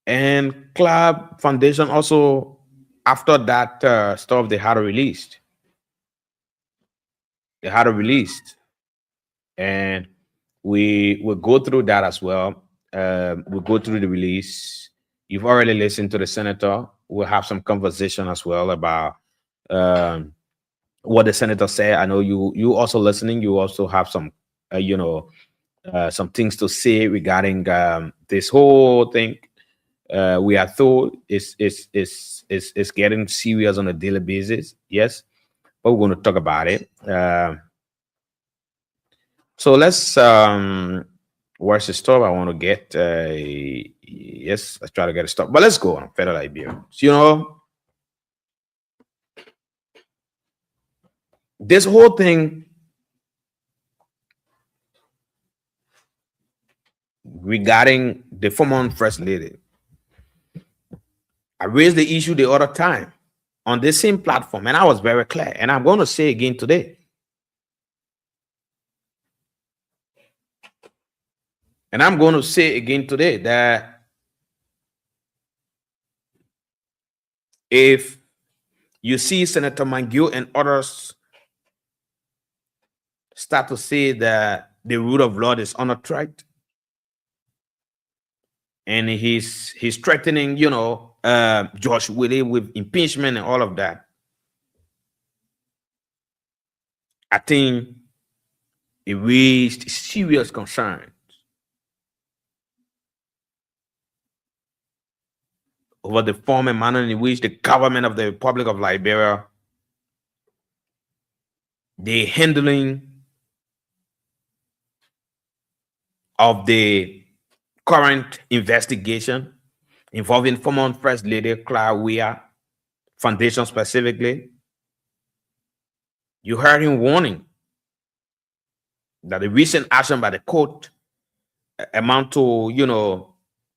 And Club Foundation also, after that stuff, they had released. and we will go through that as well. We'll go through the release. You've already listened to the senator. We'll have some conversation as well about um, what the senator said. I know you also listening. You also have some, some things to say regarding this whole thing. We are told it's getting serious on a daily basis. Yes, but we're going to talk about it. So let's where's the stop? I want to get yes, let's try to get a stop. But let's go on Federal Liberians. This whole thing regarding the former first lady, I raised the issue the other time on the same platform, and I was very clear, and I'm going to say again today. And I'm going to say again today that if you see Senator Mangio and others start to say that the rule of law is under threat, and he's threatening, Josh Willie with impeachment and all of that, I think it raised serious concerns over the form and manner in which the government of the Republic of Liberia, the handling of the current investigation involving former First Lady Clara Weah Foundation specifically. You heard him warning that the recent action by the court amount to,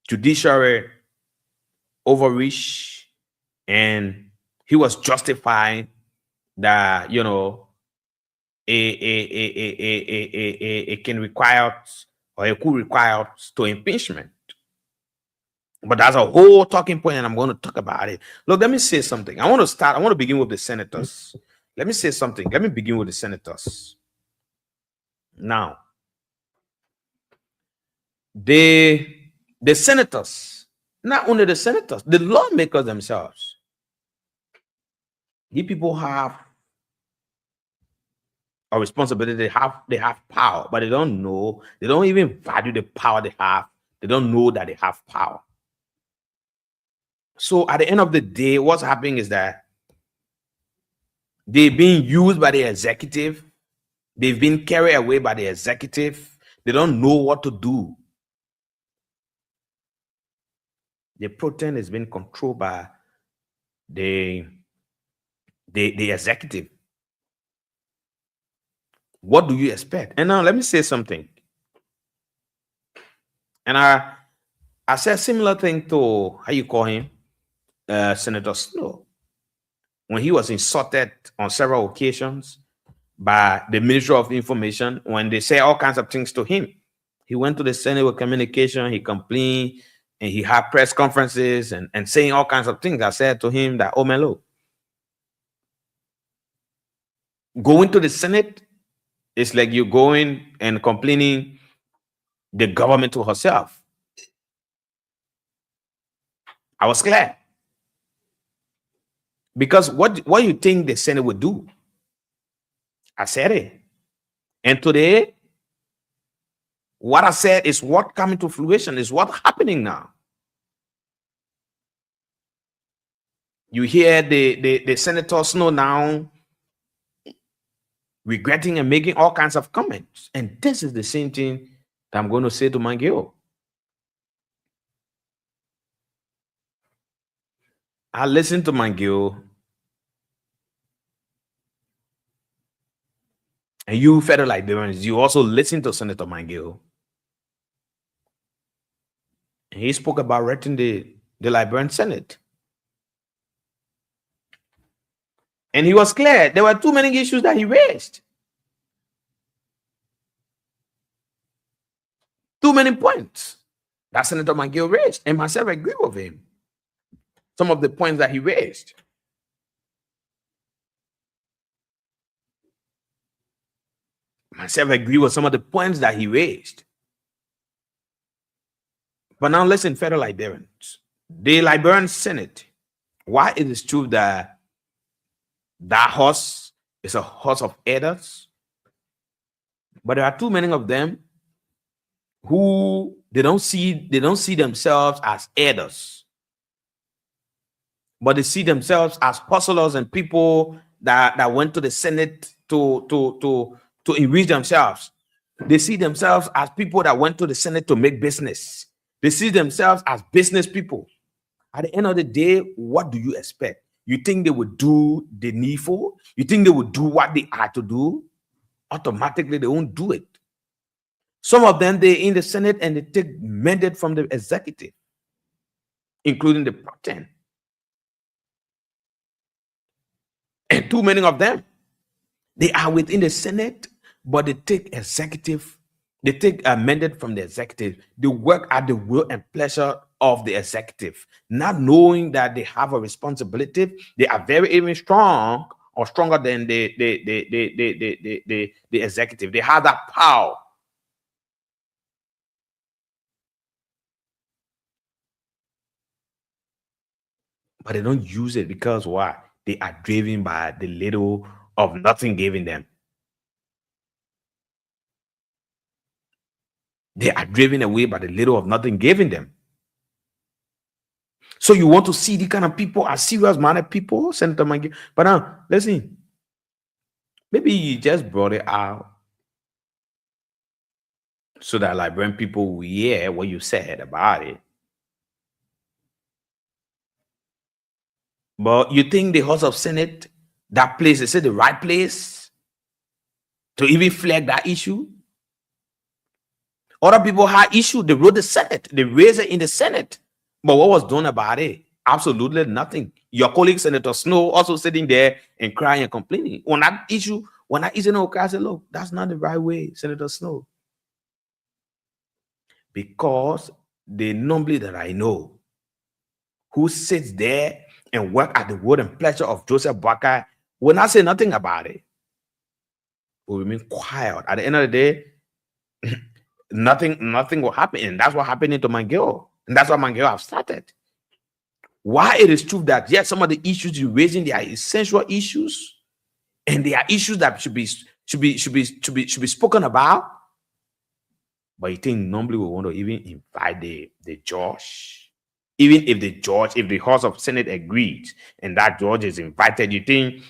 judiciary overreach, and he was justifying that, it can require, or it could require to impeachment. But that's a whole talking point, and I'm going to talk about it. Look, let me say something. I want to begin with the senators. Let me say something. Let me begin with the senators. Now, the senators, not only the senators, the lawmakers themselves, these people have a responsibility. They have power, but they don't know. They don't even value the power they have. They don't know that they have power. So at the end of the day, what's happening is that they're being used by the executive. They've been carried away by the executive. They don't know what to do. The protest has been controlled by the executive. What do you expect? And now let me say something. And I said a similar thing to, how you call him, Senator Snow, when he was insulted on several occasions by the Ministry of Information, when they say all kinds of things to him. He went to the Senate with communication, he complained, and he had press conferences and saying all kinds of things. I said to him that, oh, Melo, going to the Senate, it's like you're going and complaining the government to herself. I was clear. Because what you think the Senate would do? I said it. And today, what I said is what coming to fruition, is what's happening now. You hear the senators now regretting and making all kinds of comments. And this is the same thing that I'm going to say to Mangio. I listened to Mangio, and you Federal Liberians, you also listen to Senator Mangio. And he spoke about writing the Liberian Senate. And he was clear. There were too many issues that he raised. Too many points that Senator Mangio raised. And myself agree with him. Some of the points that he raised. myself agree with some of the points that he raised. But now listen, fellow Liberians. The Liberian Senate, why it is true that that horse is a horse of elders, but there are too many of them who they don't see themselves as elders, but they see themselves as hustlers and people that went to the Senate to enrich themselves. They see themselves as people that went to the Senate to make business. They see themselves as business people. At the end of the day, what do you expect? You think they would do the needful? You think they would do what they are to do? Automatically, they won't do it. Some of them, they're in the Senate and they take mandate from the executive, including the president. And too many of them, they are within the Senate, but they take a mandate from the executive. They work at the will and pleasure of the executive, not knowing that they have a responsibility. They are very even strong or stronger than the executive. They have that power. But they don't use it because why? They are driven by the little of nothing given them. They are driven away by the little of nothing given them. So you want to see the kind of people as serious-minded people, Senator Mangi. But now, listen, maybe you just brought it out so that Liberian people will hear what you said about it. But you think the House of Senate, that place, is it the right place to even flag that issue? Other people had issue. They wrote the Senate. They raised it in the Senate. But what was done about it? Absolutely nothing. Your colleague, Senator Snow, also sitting there and crying and complaining. On that issue, I said, look, that's not the right way, Senator Snow. Because the normally that I know who sits there and work at the will and pleasure of Joseph Boakai will not say nothing about it. Will remain quiet. At the end of the day, nothing will happen. And that's what happened to Mangeo. And that's what Mangeo have started. Why it is true that yes, some of the issues you're raising, they are essential issues, and they are issues that should be spoken about. But you think normally we want to even invite the judge? Even if the House of Senate agrees and that judge is invited, you think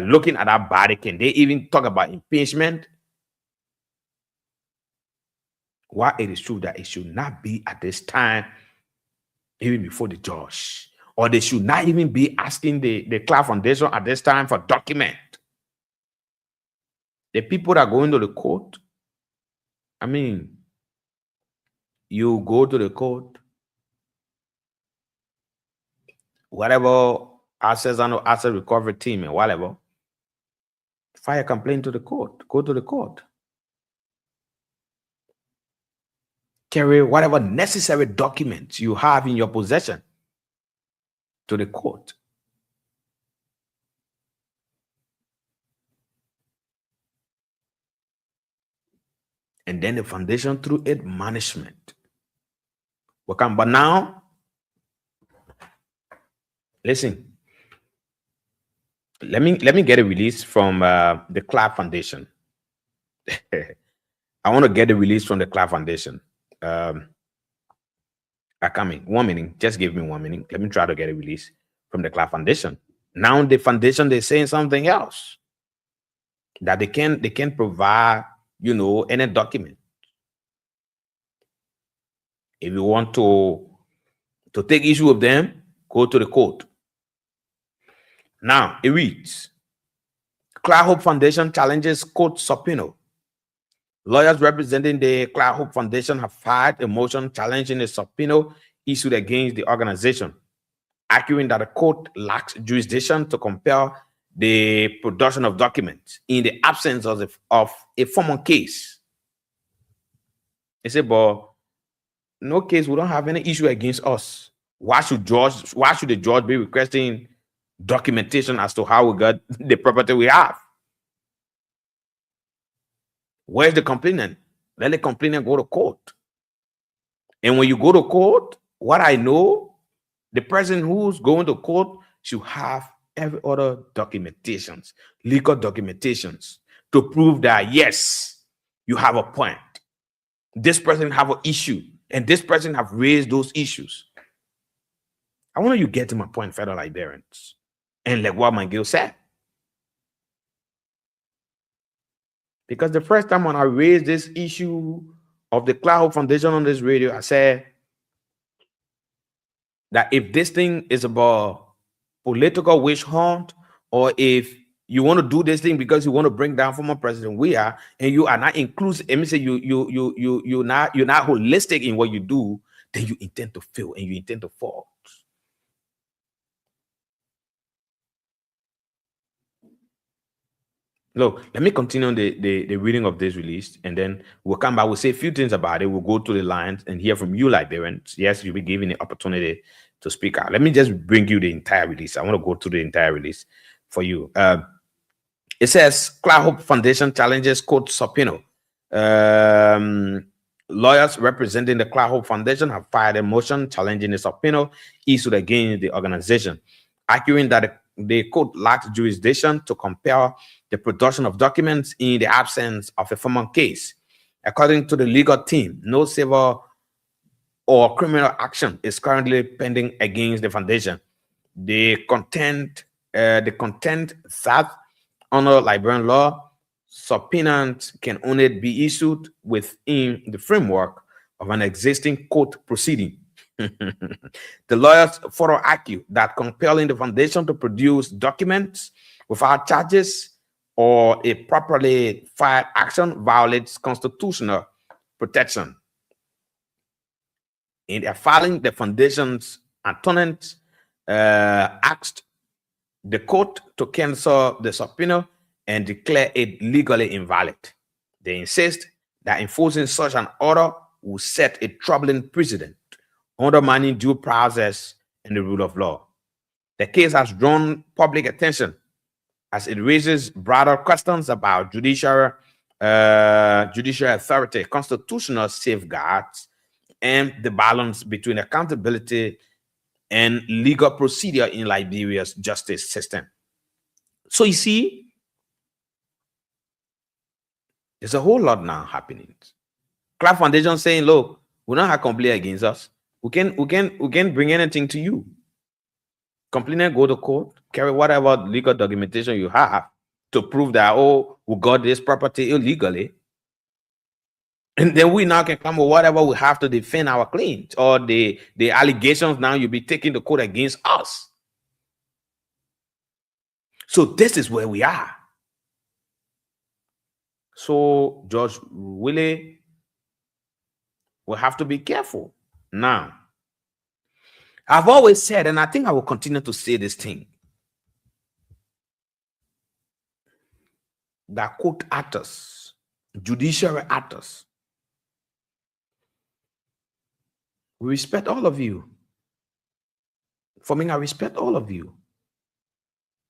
looking at that body, can they even talk about impeachment? Why it is true that it should not be at this time, even before the judge, or they should not even be asking the Clark Foundation at this time for document. The people that go into the court, I mean, you go to the court, whatever assets and asset recovery team and whatever, file a complaint to the court, go to the court. Carry whatever necessary documents you have in your possession to the court. And then the foundation through its management will come. But now, listen, let me get a release from the Clark Foundation. I want to get a release from the Clark Foundation. I come in 1 minute. Just give me 1 minute. Let me try to get a release from the Clark Foundation. Now the foundation, they're saying something else, that they can provide, any document. If you want to take issue with them, go to the court. Now it reads: Clark Hope Foundation challenges court subpoena. Lawyers representing the Clark Hope Foundation have filed a motion challenging a subpoena issued against the organization, arguing that the court lacks jurisdiction to compel the production of documents in the absence of a formal case. They say, but no case, we don't have any issue against us. Why should the judge be requesting documentation as to how we got the property we have? Where's the complainant? Let the complainant go to court. And when you go to court, what I know, the person who's going to court should have every other documentations, legal documentations to prove that, yes, you have a point. This person have an issue, and this person have raised those issues. I want you to get to my point, fellow Liberians. And like what McGill said. Because the first time when I raised this issue of the Cloud Foundation on this radio, I said that if this thing is about political witch hunt, or if you want to do this thing because you want to bring down former president, we are, and you are not inclusive, let me say you're not holistic in what you do, then you intend to fail and you intend to fall. Look, let me continue the reading of this release, and then we'll come back. We'll say a few things about it. We'll go to the lines and hear from you, Liberians. Yes, you'll be given the opportunity to speak out. Let me just bring you the entire release. I want to go to the entire release for you. It says, Cloud Hope Foundation challenges court subpoena. Lawyers representing the Cloud Hope Foundation have filed a motion challenging the subpoena issued against the organization, arguing that the court lacks jurisdiction to compel the production of documents in the absence of a formal case. According to the legal team, no civil or criminal action is currently pending against the foundation. The content that under Liberian law, subpoenas can only be issued within the framework of an existing court proceeding. The lawyers further argue that compelling the foundation to produce documents without charges or a properly filed action violates constitutional protection. In their filing, the foundation's attorney asked the court to cancel the subpoena and declare it legally invalid. They insist that enforcing such an order will set a troubling precedent, undermining due process and the rule of law. The case has drawn public attention as it raises broader questions about judicial authority, constitutional safeguards, and the balance between accountability and legal procedure in Liberia's justice system. So you see, there's a whole lot now happening. Cloud Foundation saying, look, we don't have complaint against us. We can bring anything to you. Complainant go to court, carry whatever legal documentation you have to prove that, oh, we got this property illegally. And then we now can come with whatever we have to defend our claims, or the allegations now you'll be taking the court against us. So this is where we are. So George Willie will have to be careful. Now, I've always said, and I think I will continue to say this thing, that court actors, judiciary actors, we respect all of you. For me, I respect all of you.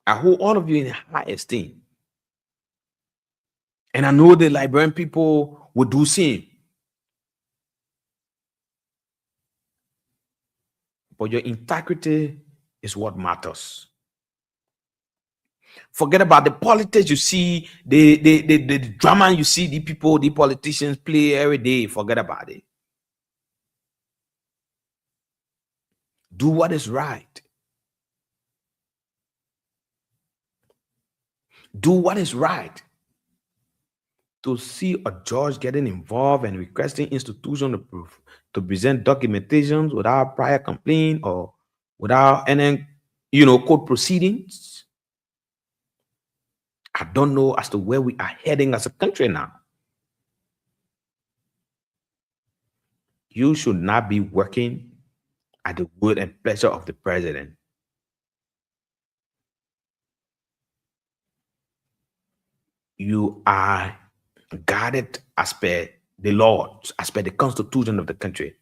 I hold all of you in high esteem. And I know the Liberian people will do same. But your integrity is what matters. Forget about the politics you see, the drama you see the people, the politicians play every day. Forget about it. Do what is right. Do what is right. To see a judge getting involved and requesting institution to present documentations without prior complaint or without any, court proceedings. I don't know as to where we are heading as a country now. You should not be working at the will and pleasure of the president. You are guarded as per the law, as per the constitution of the country.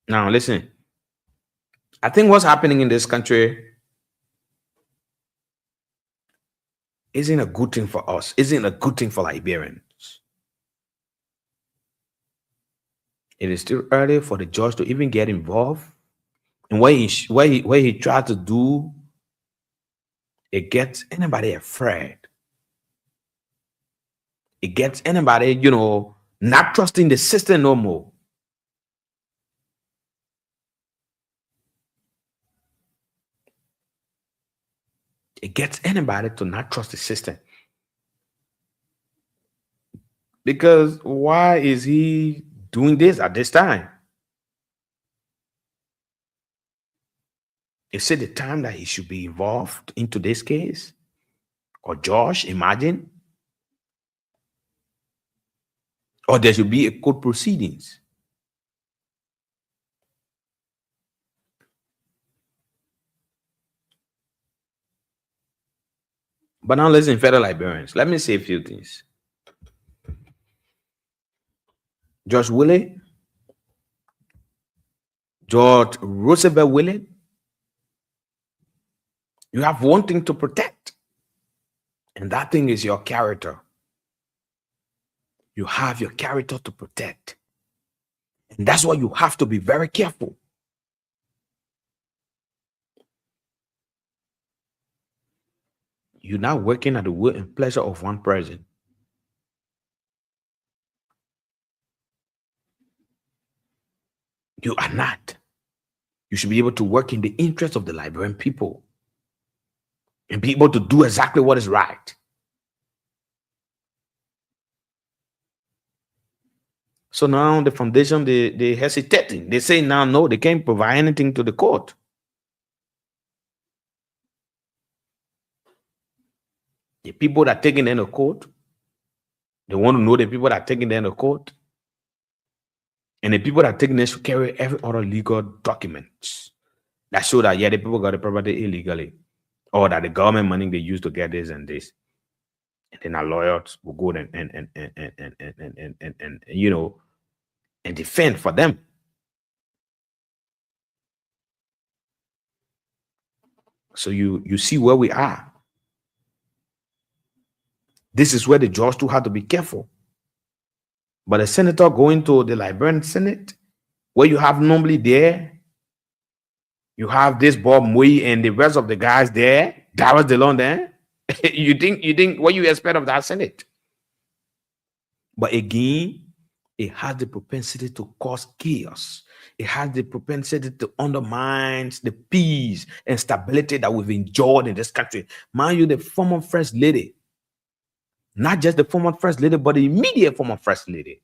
Now, listen. I think what's happening in this country isn't a good thing for us, isn't a good thing for Liberians. It is still early for the judge to even get involved. And what he tried to do, it gets anybody afraid. It gets anybody, not trusting the system no more. It gets anybody to not trust the system. Because why is he doing this at this time? Is it the time that he should be involved into this case? Or Josh, imagine? Or there should be a court proceedings? But now listen, fellow Liberians, let me say a few things. George Willie, George Roosevelt Willie, you have one thing to protect, and that thing is your character. You have your character to protect. And that's why you have to be very careful. You're not working at the will and pleasure of one person. You are not. You should be able to work in the interest of the Liberian people and be able to do exactly what is right. So now the foundation, they hesitating. They say now, no, they can't provide anything to the court. The people that are taking them to court, they want to know the people that are taking them to court. And the people that are taking them should carry every other legal documents that show that, yeah, the people got the property illegally, or that the government money they use to get this and this. And then our lawyers will go and and defend for them. So you see where we are. This is where the judge too had to be careful. But a senator going to the Liberian Senate, where you have normally there, you have this Bob Mui and the rest of the guys there, that was the law there. you think what you expect of that Senate? But again, it has the propensity to cause chaos. It has the propensity to undermine the peace and stability that we've enjoyed in this country. Mind you, the former first lady, not just the former first lady, but the immediate former first lady,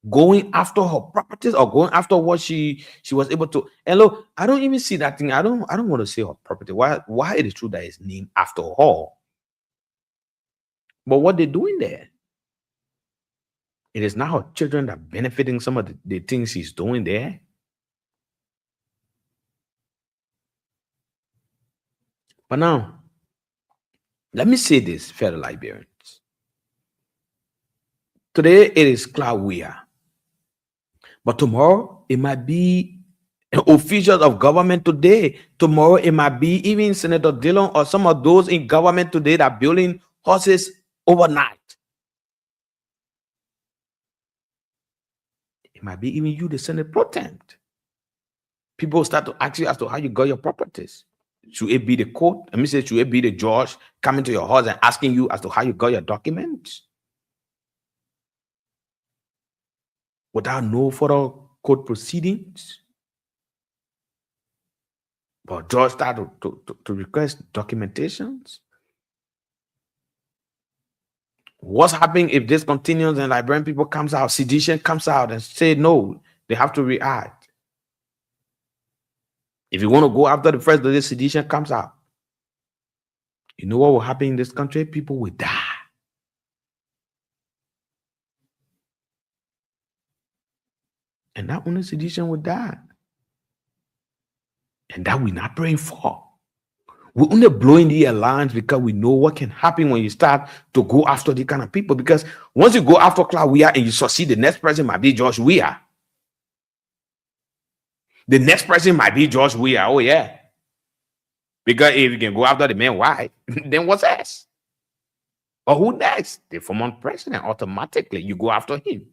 going after her properties or going after what she was able to. And look, I don't even see that thing. I don't want to say her property. Why it is true that it's named after her? But what they're doing there, it is not her children that are benefiting some of the things she's doing there. But now, let me say this, fellow Liberians. Today it is Claudia, but tomorrow it might be officials of government today. Tomorrow it might be even Senator Dillon or some of those in government today that are building horses overnight. It might be even you, the Senate pro tem. People start to ask you as to how you got your properties. Should it be the court? Let me say, should it be the judge coming to your house and asking you as to how you got your documents? Without no further court proceedings? But judge started to request documentations. What's happening if this continues and Liberian people comes out, sedition comes out and say no, they have to react. If you want to go after the first lady, sedition comes out. You know what will happen in this country? People will die. And not only sedition will die. And that we're not praying for. We're only blowing the alarms because we know what can happen when you start to go after the kind of people. Because once you go after Clark Weah and you succeed, the next person might be George Weah. The next person might be George Weah. Oh, yeah. Because if you can go after the man, why? Then what's else? Or who next? The former president. Automatically, you go after him.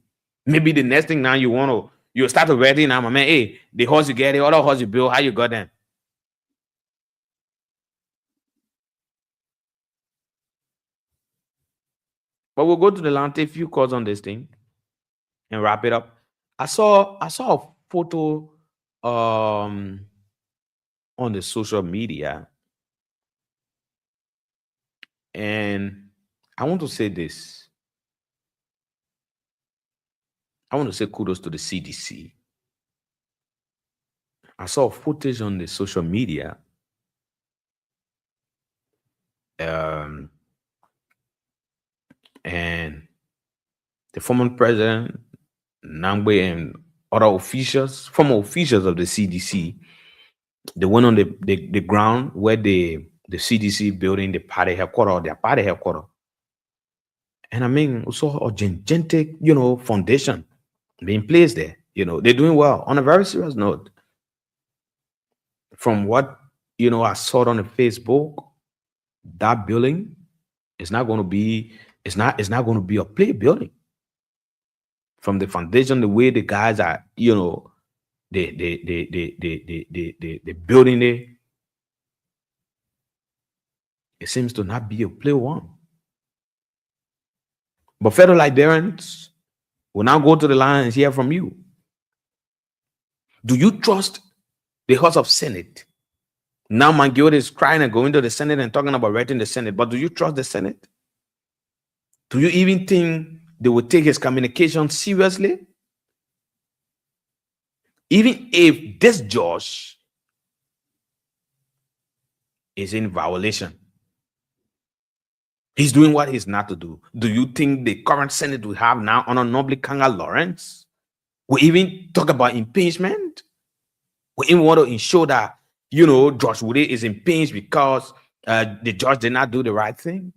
Maybe the next thing now you start already now, my man. Hey, the horse you get, the other horse you build, how you got them? But we'll go to the line, take a few calls on this thing and wrap it up. I saw a photo on the social media, and I want to say this. I want to say kudos to the CDC. I saw footage on the social media. And the former president, Nangbe, and other officials, former officials of the CDC, they went on the ground where the CDC building, their party headquarters. And I mean, we saw a gigantic, foundation being placed there. They're doing well. On a very serious note, from what I saw on the Facebook, that building is not going to be. It's not going to be a play building. From the foundation, the way the guys are, the building it seems to not be a play one. But fellow Liberians will now go to the line and hear from you. Do you trust the House of Senate? Now Mangiot is crying and going to the Senate and talking about writing the Senate, but do you trust the Senate? Do you even think they will take his communication seriously? Even if this judge is in violation, he's doing what he's not to do. Do you think the current Senate we have now, Honorable Kanga Lawrence, will even talk about impeachment? We even want to ensure that, Josh Woody is impeached because the judge did not do the right thing?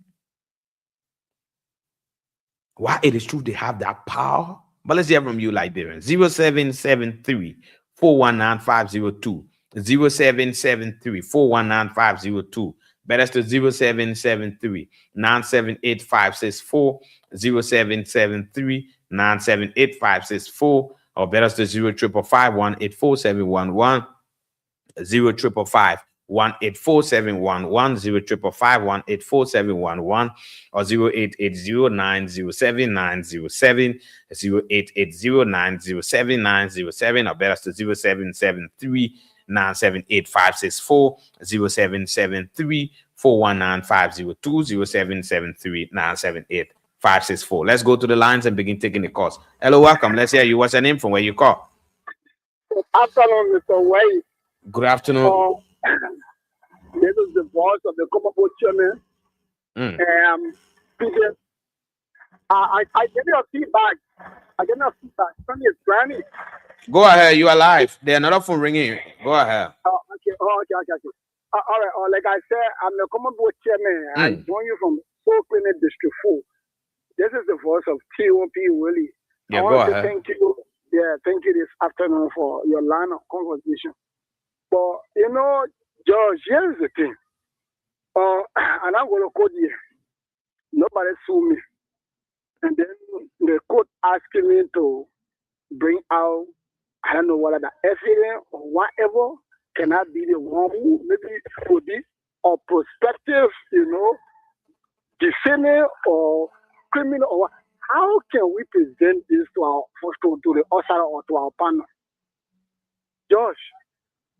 Why it is true they have that power? But let's hear from you, Liberians. 0773 419 502. 0773 419 502. Better to 0773 978 564. 0773 978 564. Or better to 0555 184 0555 184 0555 184 or 0880 907 907 0880 907 907 or better to 0773 978 564 0773 419 502 0773 978 564. Let's go to the lines and begin taking the calls. Hello, welcome. Let's hear you. What's your name, from where you call? Good afternoon, Mr. White. Good afternoon. This is the voice of the Commonwealth Chairman. Peter, I get your feedback. Sunny is planning. Go ahead. You are live. There's another phone ringing. Go ahead. Okay. All right. Like I said, I'm the Commonwealth Chairman. I join you from Soul Clinic District 4. This is the voice of TOP Willie. Yeah, I go want ahead. to thank you. Yeah, thank you this afternoon for your line of conversation. But George, here's the thing. And I'm gonna quote you. Nobody sue me. And then the court asking me to bring out, I don't know whether the evidence or whatever, can I be the one who maybe would be a prospective, defendant or criminal, or how can we present this to the outsider or to our partner? Josh,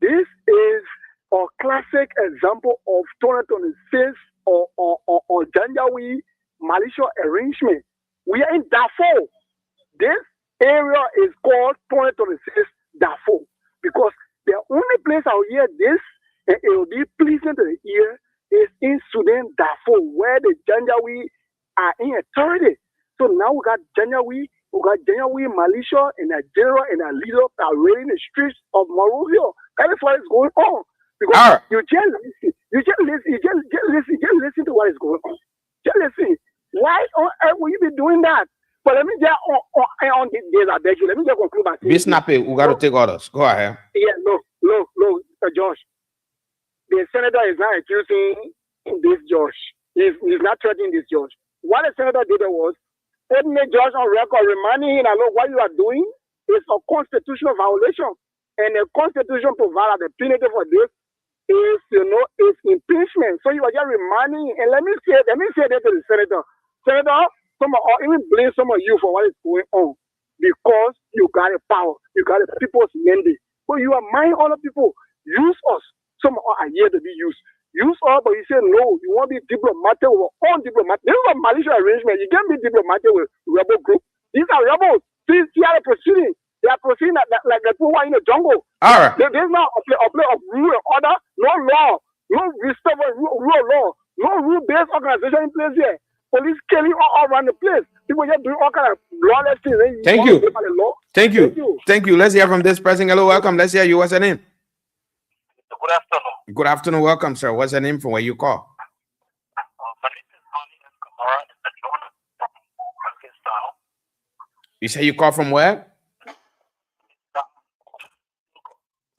this is a classic example of 2026 or January malicious arrangement. We are in Darfur. This area is called 2026 Darfur because the only place out here this and it will be pleasing to the ear is in Sudan, Darfur, where the Janjaweed are in authority. So now we got Janjaweed militia and a general and a leader are raiding the streets of Monrovia. That is what is going on. Because you just listen to what is going on. Just listen. Why on earth will you be doing that? But let me just on these days, I beg you, let me just conclude by saying. Be snappy, we got to take orders. Go ahead. Yeah, look, Josh. The senator is not accusing this Josh. He's not threatening this Josh. what the senator did was, put me judge on record, reminding him that look, what you are doing is a constitutional violation. And the constitution provides the penalty for this is, is impeachment. So you are just reminding him. And let me say that to the senator. Senator, or even blame some of you for what is going on. Because you got a power. You got a people's mandate. But you are mind other people. Use us. Some are here to be used. Use us, but you say no. You want to be diplomatic with all diplomatic. This is a malicious arrangement. You can't be diplomatic with rebel group. These are rebels. See how they're proceeding. They are proceeding like the people in the jungle. All right. There's not a play of rule and order, no law, no rule of law, no rule-based organization in place here. Police killing all around the place. People just doing all kind of lawless things. Thank you. Thank you. Let's hear from this person. Hello, welcome. Let's hear you. What's your name? Good afternoon. Good afternoon. Welcome, sir. What's your name from where you call? My name is Kamara. From Pakistan. You say you call from where?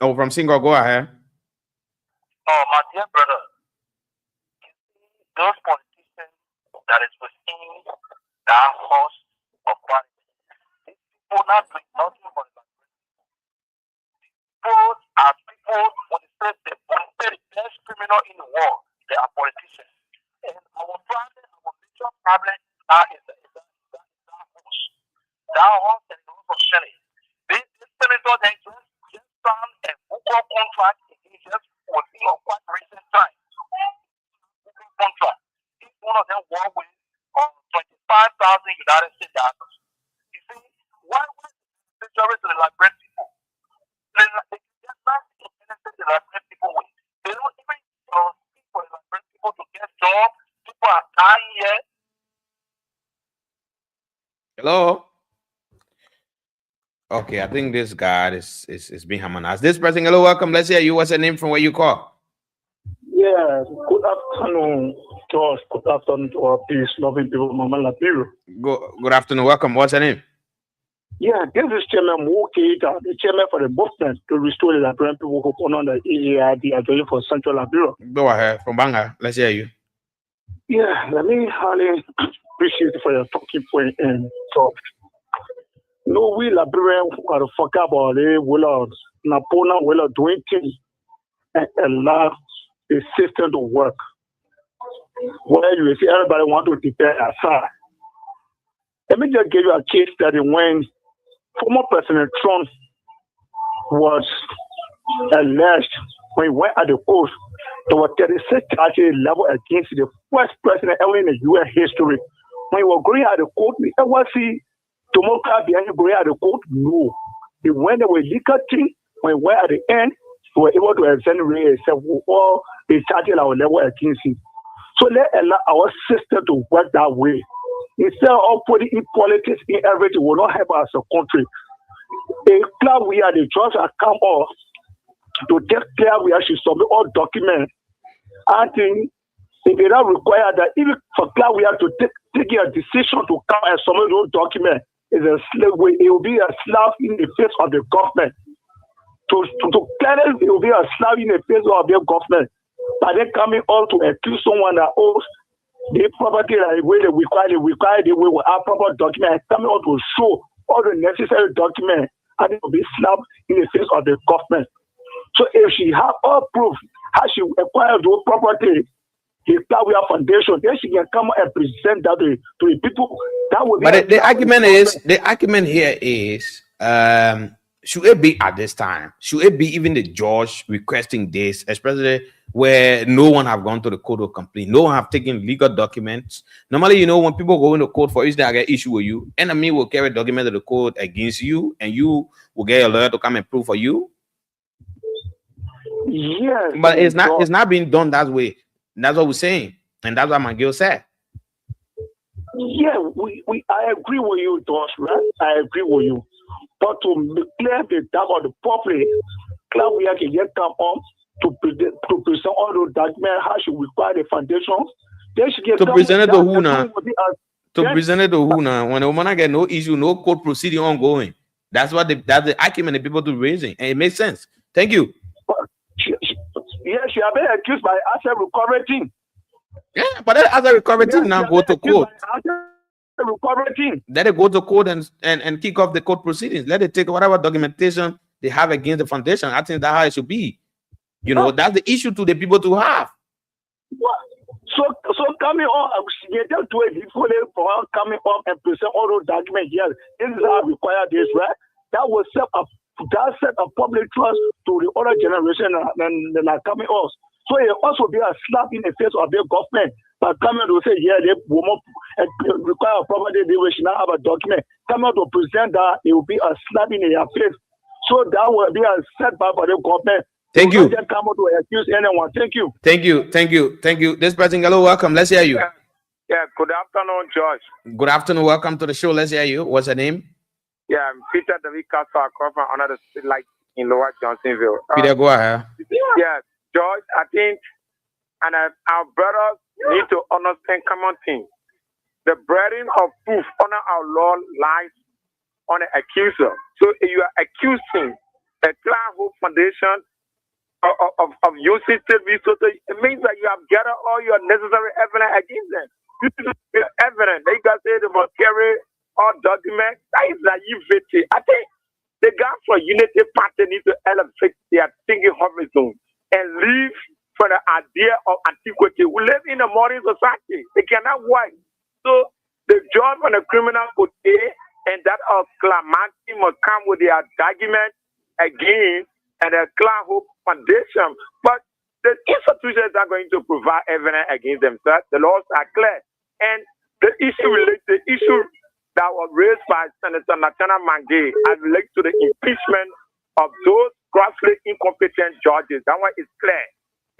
Oh, from Single. Go ahead. Oh, my dear brother, those politicians that is within that house of party, these people not doing nothing for the people are people when they say the best criminal in the world, they are politicians. And our major problem is that house. That house and the house of Senate. This senator they just signed a Google contract just within a quite recent time. Google contract. Each one of them work with 25,000 United States dollars. You see, why the majority to the Liberian people? They just not the Liberian people with. They don't even speak for the Liberian people to get jobs. People are dying here. Hello. Okay, I think this guy is being harmonized. This person, hello, welcome. Let's hear you. What's your name from where you call? Yeah, good afternoon, George. Good afternoon to our peace-loving people, Mama Lapiru. Good afternoon. Welcome. What's your name? Yeah, this is Chairman Mukita, the chairman for the movement to restore the Liberian people who put on the EAID adjoining for Central Liberia. Go ahead. From Banga. Let's hear you. Yeah, let me highly appreciate you for your talking point and talk. No, we Liberians are the fuck about it. We're Napoleon, we're doing things and allow the system to work. Where you see everybody want to depend aside. Let me just give you a case study when former President Trump was alleged when he went at the oath. There were 36 charges leveled against the first president ever in the U.S. history. When he was going at the court, we ever see Democrat behind going at the court? No. He went there with legal thing. When he went at the end, we were able to exonerate himself with all the charges that were leveled against him. So let's allow our system to work that way. Instead of putting in politics in everything, will not help us as a country. A club we are the judge have come off to take care we should submit all documents. I think if it not require that even for club we have to take a decision to come and submit those documents, is a slave way. It will be a slap in the face of the government. To tell us it will be a slap in the face of the government. But then coming on to accuse someone that owes the property that way they require the way with our proper document, coming on to show all the necessary documents, and it will be slapped in the face of the government. So if she have all proof how she acquired those property, the Claudia Foundation, then she can come and present that to the people. That would be. But the argument here is, should it be at this time? Should it be even the judge requesting this, especially where no one have gone to the court of complaint, no one have taken legal documents? Normally, when people go into court for instance, I get issue with you, enemy will carry document to the court against you, and you will get a lawyer to come and prove for you. Yes, but it's not being done that way. That's what we're saying, and that's what McGill said. Yeah, I agree with you, Josh, right? I agree with you. But to clear the doubt of the public, we can get come on to present all those documents, how she require the foundation. Then she get to present it to who now? To present it to who now? When the woman get no issue, no court proceeding ongoing. That's that's the argument the people do raising, and it makes sense. Thank you. She have been accused by asset recovery team. Yeah, but then as a recovery team now go to court. Recovery team. Let it go to court and kick off the court proceedings. Let it take whatever documentation they have against the foundation. I think that's how it should be. You know, that's the issue to the people to have. So coming on, coming up and present all those documents here. This is how I require this, right? That will set a public trust to the other generation and are coming us. So it also be a slap in the face of their government. But coming to say, yeah, they will require property, they should not have a document. Coming to present that, it will be a slap in their face. So that will be a setback for the government. Thank you. Just come to accuse anyone. Thank you. Thank you. This person, hello, welcome. Let's hear you. Yeah, good afternoon, George. Good afternoon. Welcome to the show. Let's hear you. What's your name? Yeah, I'm Peter David Castle. I come from another street like in Lower Johnsonville. Peter, go ahead. Yeah, George, I think, and our brothers need to understand common thing. The burden of proof under our law lies on the accuser. So if you are accusing a Clan Hope Foundation of using resources, it means that you have gathered all your necessary evidence against them. This is evidence. They got say they must carry all documents. That is naivety. I think the guys for Unity Party need to elevate their thinking horizon and leave from the idea of antiquity. We live in a modern society. They cannot work. So the judge on the criminal could A and that of calamity must come with their document again and the Clan Hope Foundation. But the institutions are going to provide evidence against themselves. The laws are clear. And the issue that was raised by Senator Natana Mange as relates to the impeachment of those grossly incompetent judges. That one is clear.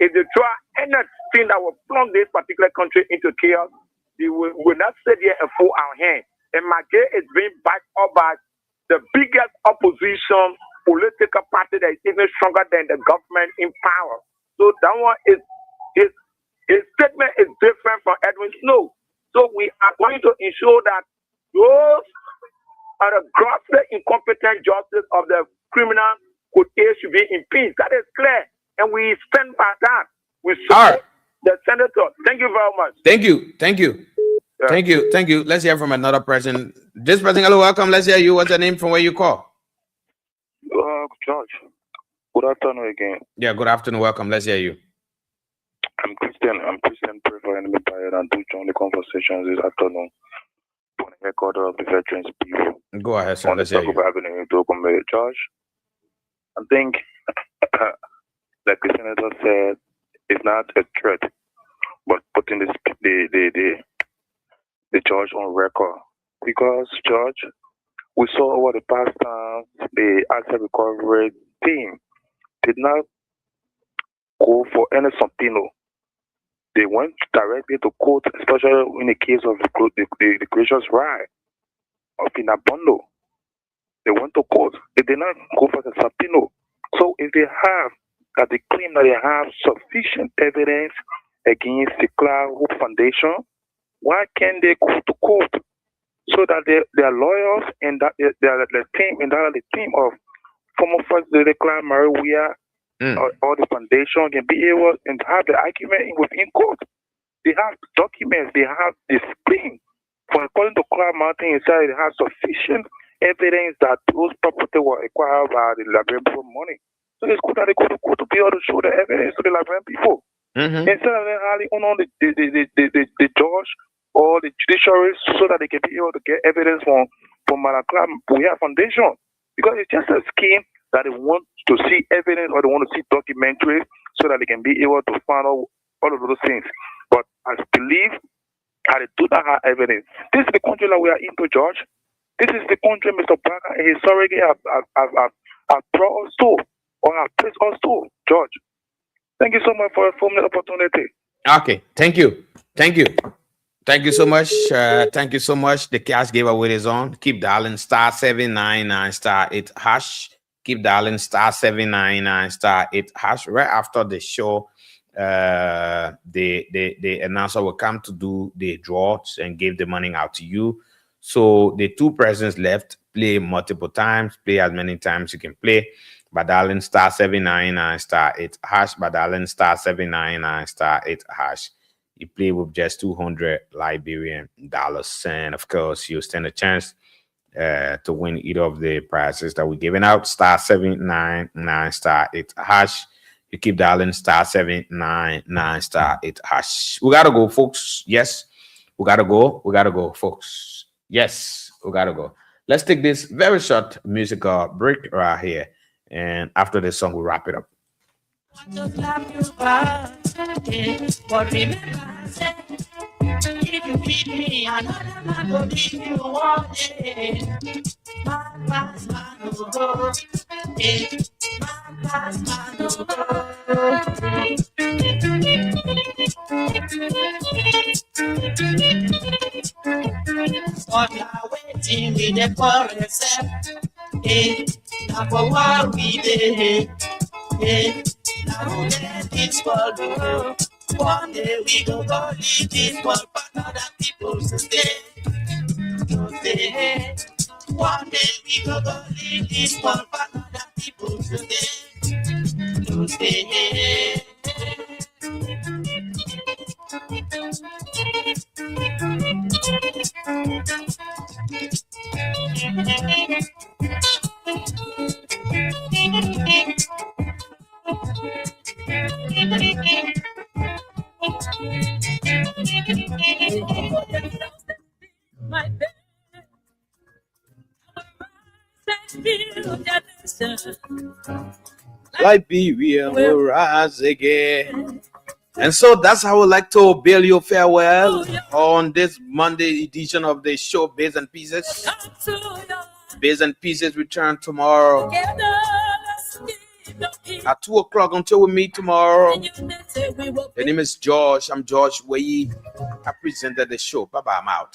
If they try anything that will plunge this particular country into chaos, they will not sit here and fold our hand. And Mange is being backed up by the biggest opposition political party that is even stronger than the government in power. So that one is his statement is different from Edwin Snow. So we are going to ensure that those are the grossly incompetent justice of the criminal court case should be impeached. That is clear. And we stand by that. We support the senator. Thank you very much. Thank you. Yeah. Thank you. Let's hear from another person. This person, hello, welcome. Let's hear you. What's your name, from where you call? George. Good afternoon again. Yeah, good afternoon. Welcome. Let's hear you. I'm Christian. Pray for enemy fire and do join the conversations this afternoon for the record of the veterans people. Go ahead, sir. Let's hear you. George, I think, like the senator said, it's not a threat, but putting the judge on record. Because, George, we saw over the past time, the asset recovery team did not go for any subpoena. They went directly to court, especially in the case of the gracious right of Inabondo. They went to court. They did not go for the subpoena. So if they have that they claim that they have sufficient evidence against the Clan Hope Foundation, why can't they go to court so that their lawyers and that the team of former First Lady Clan Maria or the foundation can be able and have the argument within court? They have documents, they have the spring. For according to Clan Mountain inside, they have sufficient evidence that those property were acquired by the Liberian people money. So it's good that they go to court to be able to show the evidence to the Liberian people. Instead of them having on the judge or the judiciary so that they can be able to get evidence from Malacla Buya Foundation. Because it's just a scheme that they want to see evidence or they want to see documentaries so that they can be able to find out all of those things. But I believe that they do not have evidence. This is the country that we are into, George. This is the country Mr. Parker and his surrogate have brought us to, or have placed us to, George. Thank you so much for the opportunity. Okay, thank you so much. Thank you so much. The cash giveaway is on. Keep dialing *799*8#. Keep dialing *799*8#. Right after the show, the announcer will come to do the draws and give the money out to you. So the two persons left, play multiple times, play as many times you can play by dialing *799*8#. By dialing *799*8#. You play with just 200 Liberian dollars, and of course, you stand a chance to win either of the prizes that we're giving out. Star 799 star 8 hash. You keep dialing star 799 star 8 hash. We gotta go, folks. Yes, we gotta go. We gotta go, folks. Yes, we gotta go. Let's take this very short musical break right here, and after this song, we'll wrap it up. But remember, if you feed me, another man will give you one day. Man pass man over. Man pass man over. But now waiting with the forest. Now for what we did. Now let this world go. One day we go leave this world for other people to stay. To stay. One day we go leave this world for other people to stay. To stay. My bed, Liberia will rise again. And so that's how I would like to bid you farewell on this Monday edition of the show Bitz And Pieces. Bitz And Pieces return tomorrow at 2 o'clock until we meet tomorrow. The name is George. I'm George Wei. I presented the show. Bye-bye. I'm out.